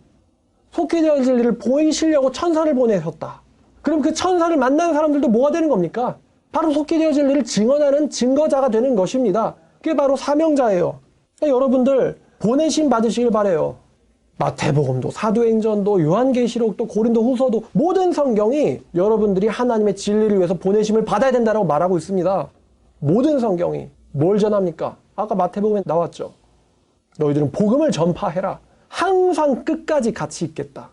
속히 되어질 일을 보이시려고 천사를 보내셨다. 그럼 그 천사를 만난 사람들도 뭐가 되는 겁니까? 바로 속히 되어질 일을 증언하는 증거자가 되는 것입니다. 그게 바로 사명자예요. 그러니까 여러분들 보내심 받으시길 바라요. 마태복음도 사도행전도 요한계시록도 고린도후서도 모든 성경이 여러분들이 하나님의 진리를 위해서 보내심을 받아야 된다고 말하고 있습니다. 모든 성경이 뭘 전합니까? 아까 마태복음에 나왔죠. 너희들은 복음을 전파해라. 항상 끝까지 같이 있겠다.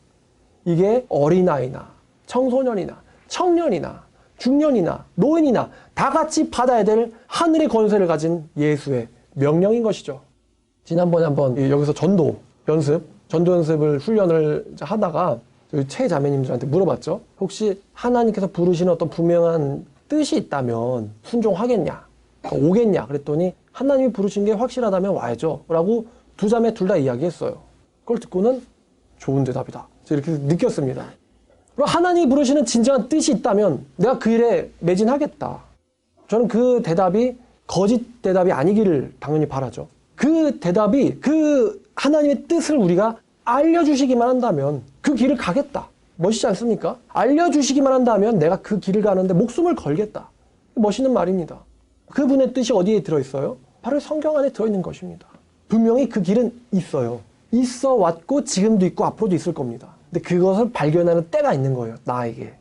이게 어린아이나 청소년이나 청년이나 중년이나 노인이나 다 같이 받아야 될 하늘의 권세를 가진 예수의 명령인 것이죠. 지난번에 한번 여기서 전도 연습을 훈련을 하다가 저희 최 자매님들한테 물어봤죠. 혹시 하나님께서 부르시는 어떤 분명한 뜻이 있다면 순종하겠냐? 오겠냐? 그랬더니 하나님이 부르신 게 확실하다면 와야죠. 라고 두 자매 둘 다 이야기했어요. 그걸 듣고는 좋은 대답이다. 이렇게 느꼈습니다. 그리고 하나님이 부르시는 진정한 뜻이 있다면 내가 그 일에 매진하겠다. 저는 그 대답이 거짓 대답이 아니기를 당연히 바라죠. 그 대답이 그 하나님의 뜻을 우리가 알려주시기만 한다면 그 길을 가겠다. 멋있지 않습니까? 알려주시기만 한다면 내가 그 길을 가는데 목숨을 걸겠다. 멋있는 말입니다. 그분의 뜻이 어디에 들어있어요? 바로 성경 안에 들어있는 것입니다. 분명히 그 길은 있어요. 있어 왔고 지금도 있고 앞으로도 있을 겁니다. 근데 그것을 발견하는 때가 있는 거예요. 나에게.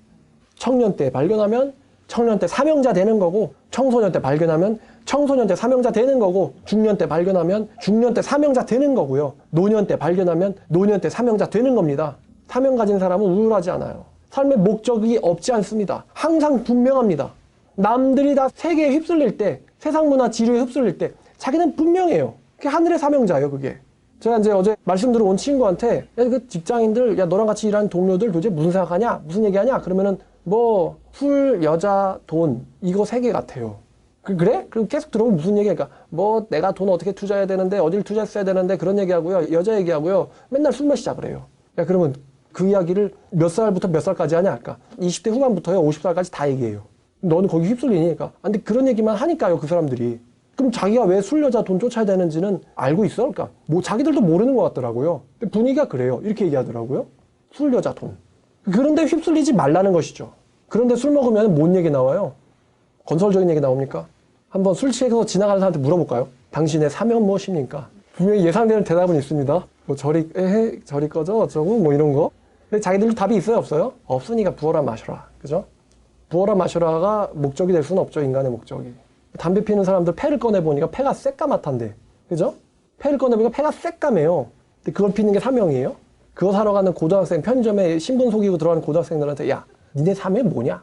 청년 때 발견하면 청년 때 사명자 되는 거고, 청소년 때 발견하면 청소년 때 사명자 되는 거고, 중년 때 발견하면 중년 때 사명자 되는 거고요. 노년 때 발견하면 노년 때 사명자 되는 겁니다. 사명 가진 사람은 우울하지 않아요. 삶의 목적이 없지 않습니다. 항상 분명합니다. 남들이 다 세계에 휩쓸릴 때, 세상 문화 지류에 휩쓸릴 때 자기는 분명해요. 그게 하늘의 사명자예요. 그게 제가 이제 어제 말씀 들어온 친구한테 야, 그 직장인들, 야, 너랑 같이 일하는 동료들 도대체 무슨 생각하냐? 무슨 얘기하냐? 그러면은 뭐 술, 여자, 돈 이거 세 개 같아요. 그래? 그럼 계속 들어보면 무슨 얘기야? 그러니까 뭐 내가 돈 어떻게 투자해야 되는데 어딜 투자했어야 되는데 그런 얘기하고요. 여자 얘기하고요. 맨날 술 마시자 그래요. 야, 그러면 그 이야기를 몇 살부터 몇 살까지 하냐? 그러니까 20대 후반부터요. 50살까지 다 얘기해요. 너는 거기 휩쓸리니? 그러니까. 근데 그런 얘기만 하니까요. 그 사람들이. 그럼 자기가 왜 술, 여자, 돈 쫓아야 되는지는 알고 있어? 그러니까 뭐 자기들도 모르는 것 같더라고요. 근데 분위기가 그래요. 이렇게 얘기하더라고요. 술, 여자, 돈. 그런데 휩쓸리지 말라는 것이죠. 그런데 술 먹으면 뭔 얘기 나와요? 건설적인 얘기 나옵니까? 한번 술 취해서 지나가는 사람한테 물어볼까요? 당신의 사명 무엇입니까? 분명히 예상되는 대답은 있습니다. 뭐 저리 꺼져 어쩌고 뭐 이런 거. 근데 자기들 답이 있어요 없어요? 없으니까 부어라 마셔라. 그죠? 부어라 마셔라가 목적이 될 수는 없죠. 인간의 목적이. 담배 피는 사람들 폐를 꺼내보니까 폐가 새까맣단데. 그죠? 폐를 꺼내보니까 폐가 새까매요. 근데 그걸 피는 게 사명이에요? 그거 사러 가는 고등학생, 편의점에 신분 속이고 들어가는 고등학생들한테 야, 니네 사명이 뭐냐?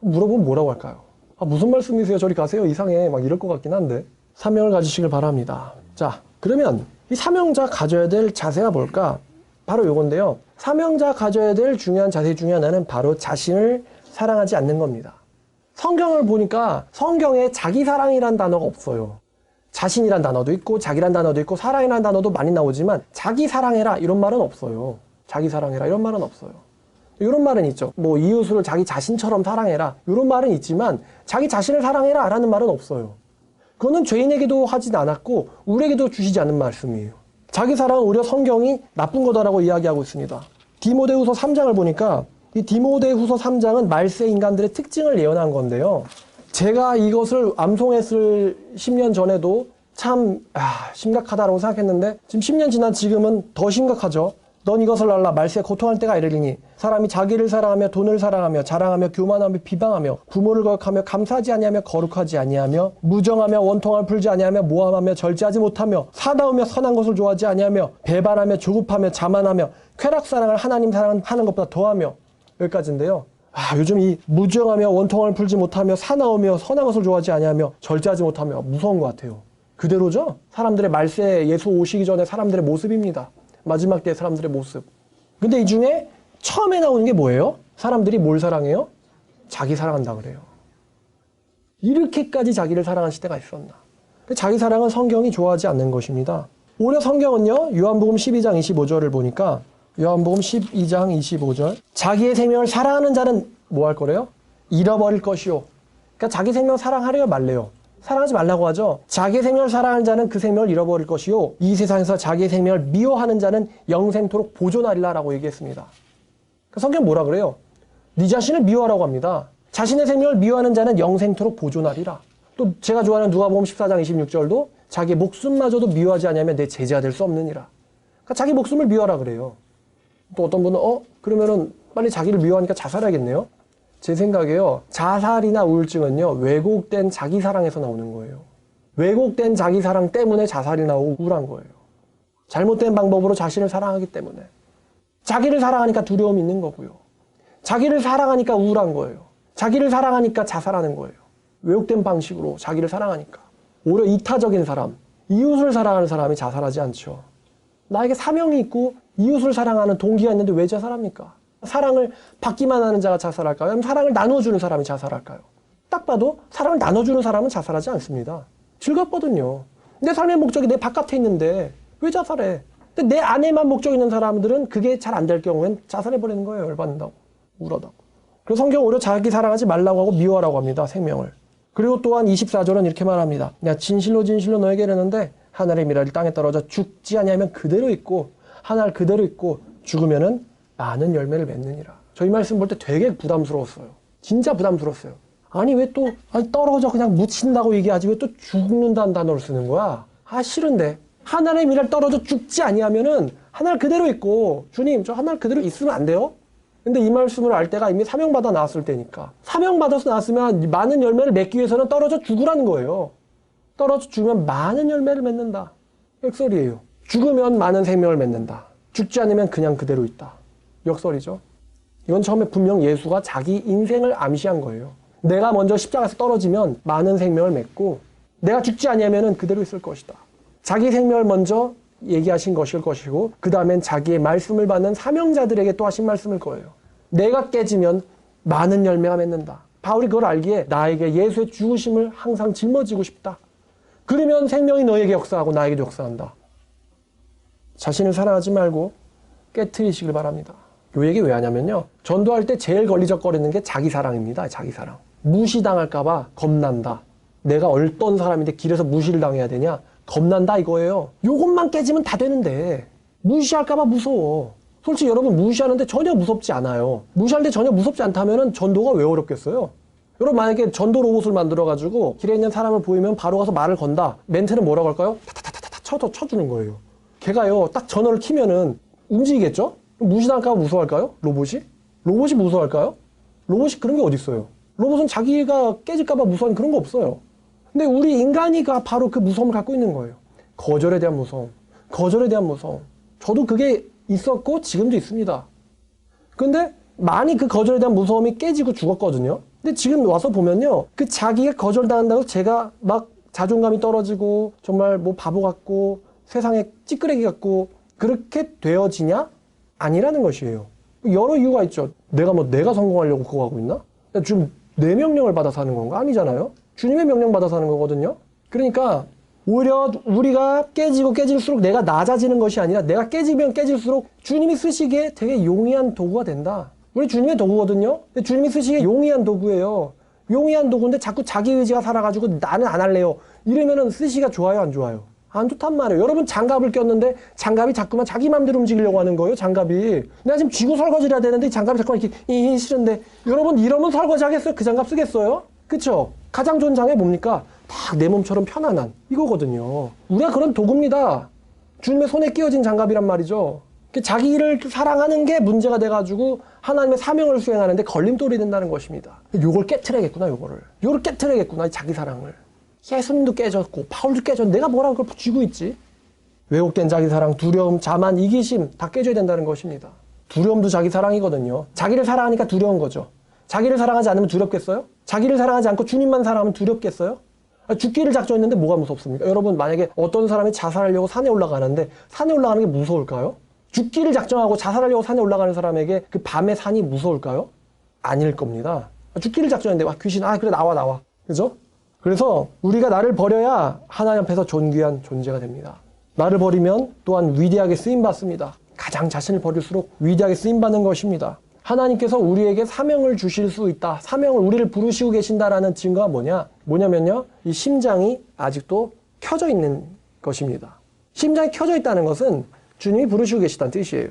물어보면 뭐라고 할까요? 아, 무슨 말씀이세요? 저리 가세요. 이상해. 막 이럴 것 같긴 한데. 사명을 가지시길 바랍니다. 자, 그러면 이 사명자 가져야 될 자세가 뭘까? 바로 요건데요. 사명자 가져야 될 중요한 자세 중에 하나는 바로 자신을 사랑하지 않는 겁니다. 성경을 보니까 성경에 자기사랑이란 단어가 없어요. 자신이란 단어도 있고 자기란 단어도 있고 사랑이란 단어도 많이 나오지만 자기사랑해라 이런 말은 없어요. 자기사랑해라 이런 말은 없어요. 이런 말은 있죠. 뭐 이웃을 자기 자신처럼 사랑해라 이런 말은 있지만 자기 자신을 사랑해라 라는 말은 없어요. 그거는 죄인에게도 하진 않았고 우리에게도 주시지 않은 말씀이에요. 자기 사랑은 오히려 성경이 나쁜 거다라고 이야기하고 있습니다. 디모데후서 3장을 보니까 이 디모데후서 3장은 말세 인간들의 특징을 예언한 건데요. 제가 이것을 암송했을 10년 전에도 참 심각하다고 생각했는데 지금 10년 지난 지금은 더 심각하죠. 넌 이것을 알라. 말세에 고통할 때가 이르리니 사람이 자기를 사랑하며 돈을 사랑하며 자랑하며 교만하며 비방하며 부모를 거역하며 감사하지 아니하며 거룩하지 아니하며 무정하며 원통을 풀지 아니하며 모함하며 절제하지 못하며 사나우며 선한 것을 좋아하지 아니하며 배반하며 조급하며 자만하며 쾌락사랑을 하나님 사랑하는 것보다 더하며 여기까지인데요. 요즘 이 무정하며 원통을 풀지 못하며 사나우며 선한 것을 좋아하지 아니하며 절제하지 못하며 무서운 것 같아요. 그대로죠? 사람들의 말세 예수 오시기 전에 사람들의 모습입니다. 마지막 때 사람들의 모습. 근데 이 중에 처음에 나오는 게 뭐예요? 사람들이 뭘 사랑해요? 자기 사랑한다 그래요. 이렇게까지 자기를 사랑하실 때가 있었나? 자기 사랑은 성경이 좋아하지 않는 것입니다. 오히려 성경은요, 요한복음 12장 25절을 보니까 요한복음 12장 25절 자기의 생명을 사랑하는 자는 뭐 할 거래요? 잃어버릴 것이요. 그러니까 자기 생명 사랑하래요 말래요? 사랑하지 말라고 하죠. 자기의 생명을 사랑하는 자는 그 생명을 잃어버릴 것이요. 이 세상에서 자기의 생명을 미워하는 자는 영생토록 보존하리라 라고 얘기했습니다. 그러니까 성경 뭐라 그래요? 네 자신을 미워하라고 합니다. 자신의 생명을 미워하는 자는 영생토록 보존하리라. 또 제가 좋아하는 누가복음 14장 26절도 자기 목숨마저도 미워하지 않으면 내 제자가 될 수 없느니라. 그러니까 자기 목숨을 미워하라 그래요. 또 어떤 분은 그러면은 빨리 자기를 미워하니까 자살해야겠네요. 제 생각에요. 자살이나 우울증은요. 왜곡된 자기사랑에서 나오는 거예요. 왜곡된 자기사랑 때문에 자살이 나오고 우울한 거예요. 잘못된 방법으로 자신을 사랑하기 때문에. 자기를 사랑하니까 두려움이 있는 거고요. 자기를 사랑하니까 우울한 거예요. 자기를 사랑하니까 자살하는 거예요. 왜곡된 방식으로 자기를 사랑하니까. 오히려 이타적인 사람, 이웃을 사랑하는 사람이 자살하지 않죠. 나에게 사명이 있고 이웃을 사랑하는 동기가 있는데 왜 자살합니까? 사랑을 받기만 하는 자가 자살할까요? 아니면 사랑을 나눠주는 사람이 자살할까요? 딱 봐도 사랑을 나눠주는 사람은 자살하지 않습니다. 즐겁거든요. 내 삶의 목적이 내 바깥에 있는데 왜 자살해? 근데 내 안에만 목적 있는 사람들은 그게 잘 안 될 경우엔 자살해버리는 거예요. 열받는다고. 울어다고. 그래서 성경은 오히려 자기 사랑하지 말라고 하고 미워하라고 합니다. 생명을. 그리고 또한 24절은 이렇게 말합니다. 내가 진실로 진실로 너에게 이르는데 하늘의 미랄이 땅에 떨어져 죽지 아니하면 그대로 있고 하늘 그대로 있고 죽으면은 많은 열매를 맺느니라. 저 이 말씀 볼 때 되게 부담스러웠어요. 진짜 부담스러웠어요. 아니 왜 또 떨어져 그냥 묻힌다고 얘기하지 왜 또 죽는다는 단어를 쓰는 거야? 싫은데. 하늘의 미랄 떨어져 죽지 아니하면은 하늘 그대로 있고 주님 저 하늘 그대로 있으면 안 돼요? 근데 이 말씀을 알 때가 이미 사명받아 나왔을 때니까. 사명받아서 나왔으면 많은 열매를 맺기 위해서는 떨어져 죽으라는 거예요. 떨어져 죽으면 많은 열매를 맺는다. 역설이에요. 죽으면 많은 생명을 맺는다. 죽지 않으면 그냥 그대로 있다. 역설이죠. 이건 처음에 분명 예수가 자기 인생을 암시한 거예요. 내가 먼저 십자가에서 떨어지면 많은 생명을 맺고 내가 죽지 아니하면 그대로 있을 것이다. 자기 생명을 먼저 얘기하신 것일 것이고 그 다음엔 자기의 말씀을 받는 사명자들에게 또 하신 말씀일 거예요. 내가 깨지면 많은 열매가 맺는다. 바울이 그걸 알기에 나에게 예수의 죽으심을 항상 짊어지고 싶다. 그러면 생명이 너에게 역사하고 나에게도 역사한다. 자신을 사랑하지 말고 깨트리시길 바랍니다. 이 얘기 왜 하냐면요. 전도할 때 제일 걸리적거리는 게 자기 사랑입니다. 자기 사랑. 무시당할까봐 겁난다. 내가 어떤 사람인데 길에서 무시를 당해야 되냐? 겁난다 이거예요. 요것만 깨지면 다 되는데 무시할까봐 무서워. 솔직히 여러분 무시하는데 전혀 무섭지 않아요. 무시하는데 전혀 무섭지 않다면 전도가 왜 어렵겠어요? 여러분 만약에 전도 로봇을 만들어가지고 길에 있는 사람을 보이면 바로 가서 말을 건다. 멘트는 뭐라고 할까요? 타타타타타 쳐주는 거예요. 걔가요 딱 전원을 키면은 움직이겠죠? 무시당할까 봐 무서워할까요? 로봇이? 로봇이 무서워할까요? 로봇이 그런 게 어디 있어요? 로봇은 자기가 깨질까 봐 무서워하는 그런 거 없어요. 근데 우리 인간이가 바로 그 무서움을 갖고 있는 거예요. 거절에 대한 무서움. 거절에 대한 무서움. 저도 그게 있었고 지금도 있습니다. 근데 많이 그 거절에 대한 무서움이 깨지고 죽었거든요. 근데 지금 와서 보면요. 그 자기가 거절당한다고 제가 막 자존감이 떨어지고 정말 뭐 바보 같고 세상에 찌끄레기 같고 그렇게 되어지냐? 아니라는 것이에요. 여러 이유가 있죠. 내가 성공하려고 그거 하고 있나? 지금 내 명령을 받아서 하는 건가? 아니잖아요. 주님의 명령 받아서 하는 거거든요. 그러니까 오히려 우리가 깨지고 깨질수록 내가 낮아지는 것이 아니라 내가 깨지면 깨질수록 주님이 쓰시기에 되게 용이한 도구가 된다. 우리 주님의 도구거든요. 근데 주님이 쓰시기에 용이한 도구예요. 용이한 도구인데 자꾸 자기 의지가 살아가지고 나는 안 할래요. 이러면은 쓰시기가 좋아요, 안 좋아요? 안 좋단 말이에요. 여러분 장갑을 꼈는데 장갑이 자꾸만 자기 맘대로 움직이려고 하는 거예요. 장갑이. 내가 지금 쥐고 설거지를 해야 되는데 장갑이 자꾸만 이렇게 싫은데 여러분 이러면 설거지 하겠어요? 그 장갑 쓰겠어요? 그쵸? 가장 좋은 장애 뭡니까? 딱 내 몸처럼 편안한 이거거든요. 우리가 그런 도구입니다. 주님의 손에 끼워진 장갑이란 말이죠. 자기를 사랑하는 게 문제가 돼가지고 하나님의 사명을 수행하는데 걸림돌이 된다는 것입니다. 요걸 깨트려야겠구나. 요거를 깨트려야겠구나. 자기 사랑을. 예수님도 깨졌고 바울도 깨졌는데 내가 뭐라고 그걸 쥐고 있지? 왜곡된 자기 사랑, 두려움, 자만, 이기심 다 깨져야 된다는 것입니다. 두려움도 자기 사랑이거든요. 자기를 사랑하니까 두려운 거죠. 자기를 사랑하지 않으면 두렵겠어요? 자기를 사랑하지 않고 주님만 사랑하면 두렵겠어요? 죽기를 작정했는데 뭐가 무섭습니까? 여러분 만약에 어떤 사람이 자살하려고 산에 올라가는데 산에 올라가는 게 무서울까요? 죽기를 작정하고 자살하려고 산에 올라가는 사람에게 그 밤의 산이 무서울까요? 아닐 겁니다. 죽기를 작정했는데 귀신 그래 나와 그죠? 그래서 우리가 나를 버려야 하나님 앞에서 존귀한 존재가 됩니다. 나를 버리면 또한 위대하게 쓰임받습니다. 가장 자신을 버릴수록 위대하게 쓰임받는 것입니다. 하나님께서 우리에게 사명을 주실 수 있다. 사명을 우리를 부르시고 계신다라는 증거가 뭐냐면요. 이 심장이 아직도 켜져 있는 것입니다. 심장이 켜져 있다는 것은 주님이 부르시고 계시다는 뜻이에요.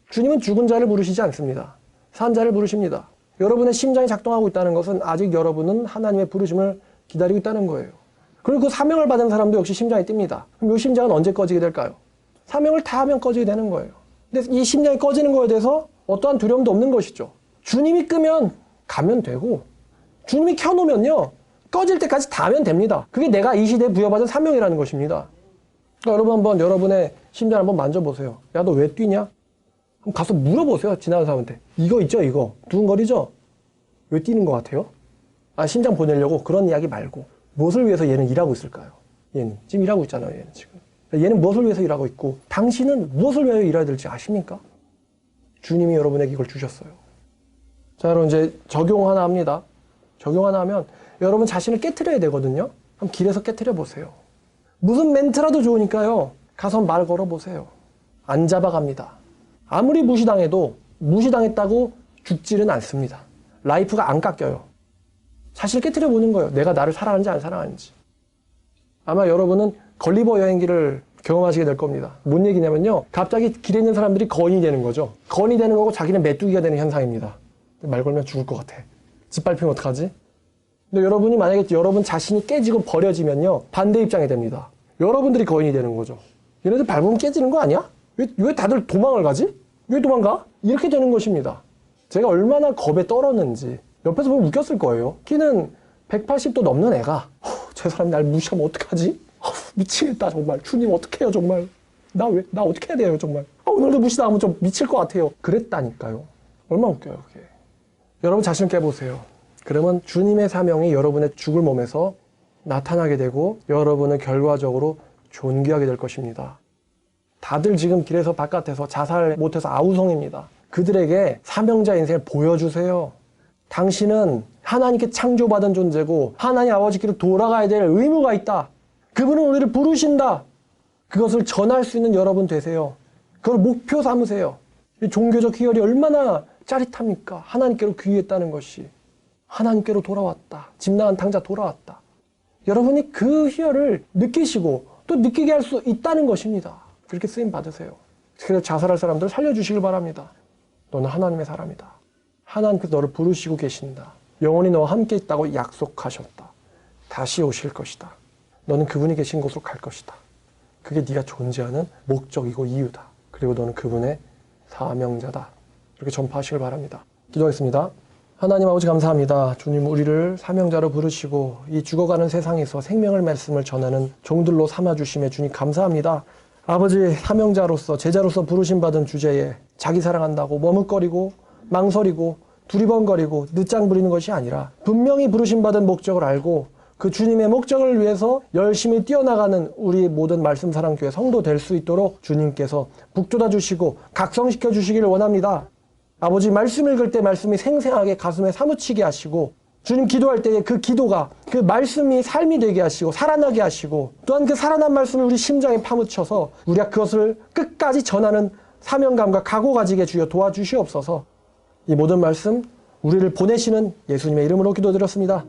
주님은 죽은 자를 부르시지 않습니다. 산 자를 부르십니다. 여러분의 심장이 작동하고 있다는 것은 아직 여러분은 하나님의 부르심을 기다리고 있다는 거예요. 그리고 그 사명을 받은 사람도 역시 심장이 뜹니다. 그럼 이 심장은 언제 꺼지게 될까요? 사명을 다 하면 꺼지게 되는 거예요. 근데 이 심장이 꺼지는 거에 대해서 어떠한 두려움도 없는 것이죠. 주님이 끄면 가면 되고 주님이 켜놓으면요. 꺼질 때까지 다 하면 됩니다. 그게 내가 이 시대에 부여받은 사명이라는 것입니다. 그러니까 여러분 한번 여러분의 심장 한번 만져보세요. 야, 너 왜 뛰냐? 그럼 가서 물어보세요. 지나가는 사람한테. 이거 있죠? 이거. 두근거리죠? 왜 뛰는 것 같아요? 심장 보내려고? 그런 이야기 말고 무엇을 위해서 얘는 일하고 있을까요? 얘는 지금 일하고 있잖아요. 얘는 지금. 얘는 무엇을 위해서 일하고 있고 당신은 무엇을 위하여 일해야 될지 아십니까? 주님이 여러분에게 이걸 주셨어요. 자, 여러분 이제 적용 하나 합니다. 적용 하나 하면 여러분 자신을 깨트려야 되거든요. 그럼 길에서 깨트려 보세요. 무슨 멘트라도 좋으니까요. 가서 말 걸어보세요. 안 잡아갑니다. 아무리 무시당해도 무시당했다고 죽지는 않습니다. 라이프가 안 깎여요. 자신을 깨트려 보는 거예요. 내가 나를 사랑하는지 안 사랑하는지. 아마 여러분은 걸리버 여행기를 경험하시게 될 겁니다. 뭔 얘기냐면요. 갑자기 길에 있는 사람들이 거인이 되는 거죠. 거인이 되는 거고 자기는 메뚜기가 되는 현상입니다. 말 걸면 죽을 것 같아. 짓밟히면 어떡하지? 근데 여러분이 만약에 여러분 자신이 깨지고 버려지면요. 반대 입장이 됩니다. 여러분들이 거인이 되는 거죠. 얘네들 밟으면 깨지는 거 아니야? 왜 다들 도망을 가지? 왜 도망가? 이렇게 되는 것입니다. 제가 얼마나 겁에 떨었는지 옆에서 보면 웃겼을 거예요. 키는 180도 넘는 애가 저 사람이 날 무시하면 어떡하지? 미치겠다 정말. 주님 어떡해요 정말. 나 어떻게 해야 돼요 정말. 오늘도 무시당하면 좀 미칠 것 같아요. 그랬다니까요. 얼마나 웃겨요 그게. 여러분 자신을 깨보세요. 그러면 주님의 사명이 여러분의 죽을 몸에서 나타나게 되고 여러분은 결과적으로 존귀하게 될 것입니다. 다들 지금 길에서 바깥에서 자살 못해서 아우성입니다. 그들에게 사명자 인생을 보여주세요. 당신은 하나님께 창조받은 존재고 하나님 아버지께로 돌아가야 될 의무가 있다. 그분은 우리를 부르신다. 그것을 전할 수 있는 여러분 되세요. 그걸 목표 삼으세요. 이 종교적 희열이 얼마나 짜릿합니까? 하나님께로 귀했다는 것이. 하나님께로 돌아왔다. 집 나간 탕자 돌아왔다. 여러분이 그 희열을 느끼시고 또 느끼게 할 수 있다는 것입니다. 그렇게 쓰임 받으세요. 그래서 자살할 사람들 살려주시길 바랍니다. 너는 하나님의 사람이다. 하나님께서 너를 부르시고 계신다. 영원히 너와 함께 있다고 약속하셨다. 다시 오실 것이다. 너는 그분이 계신 곳으로 갈 것이다. 그게 네가 존재하는 목적이고 이유다. 그리고 너는 그분의 사명자다. 이렇게 전파하시길 바랍니다. 기도하겠습니다. 하나님 아버지 감사합니다. 주님 우리를 사명자로 부르시고 이 죽어가는 세상에서 생명의 말씀을 전하는 종들로 삼아주심에 주님 감사합니다. 아버지 사명자로서 제자로서 부르심받은 주제에 자기 사랑한다고 머뭇거리고 망설이고 두리번거리고 늦장 부리는 것이 아니라 분명히 부르심받은 목적을 알고 그 주님의 목적을 위해서 열심히 뛰어나가는 우리 모든 말씀사랑교회 성도 될 수 있도록 주님께서 북돋아 주시고 각성시켜 주시기를 원합니다. 아버지 말씀 읽을 때 말씀이 생생하게 가슴에 사무치게 하시고 주님 기도할 때에 그 기도가 그 말씀이 삶이 되게 하시고 살아나게 하시고 또한 그 살아난 말씀을 우리 심장에 파묻혀서 우리가 그것을 끝까지 전하는 사명감과 각오 가지게 주여 도와주시옵소서. 이 모든 말씀 우리를 보내시는 예수님의 이름으로 기도드렸습니다.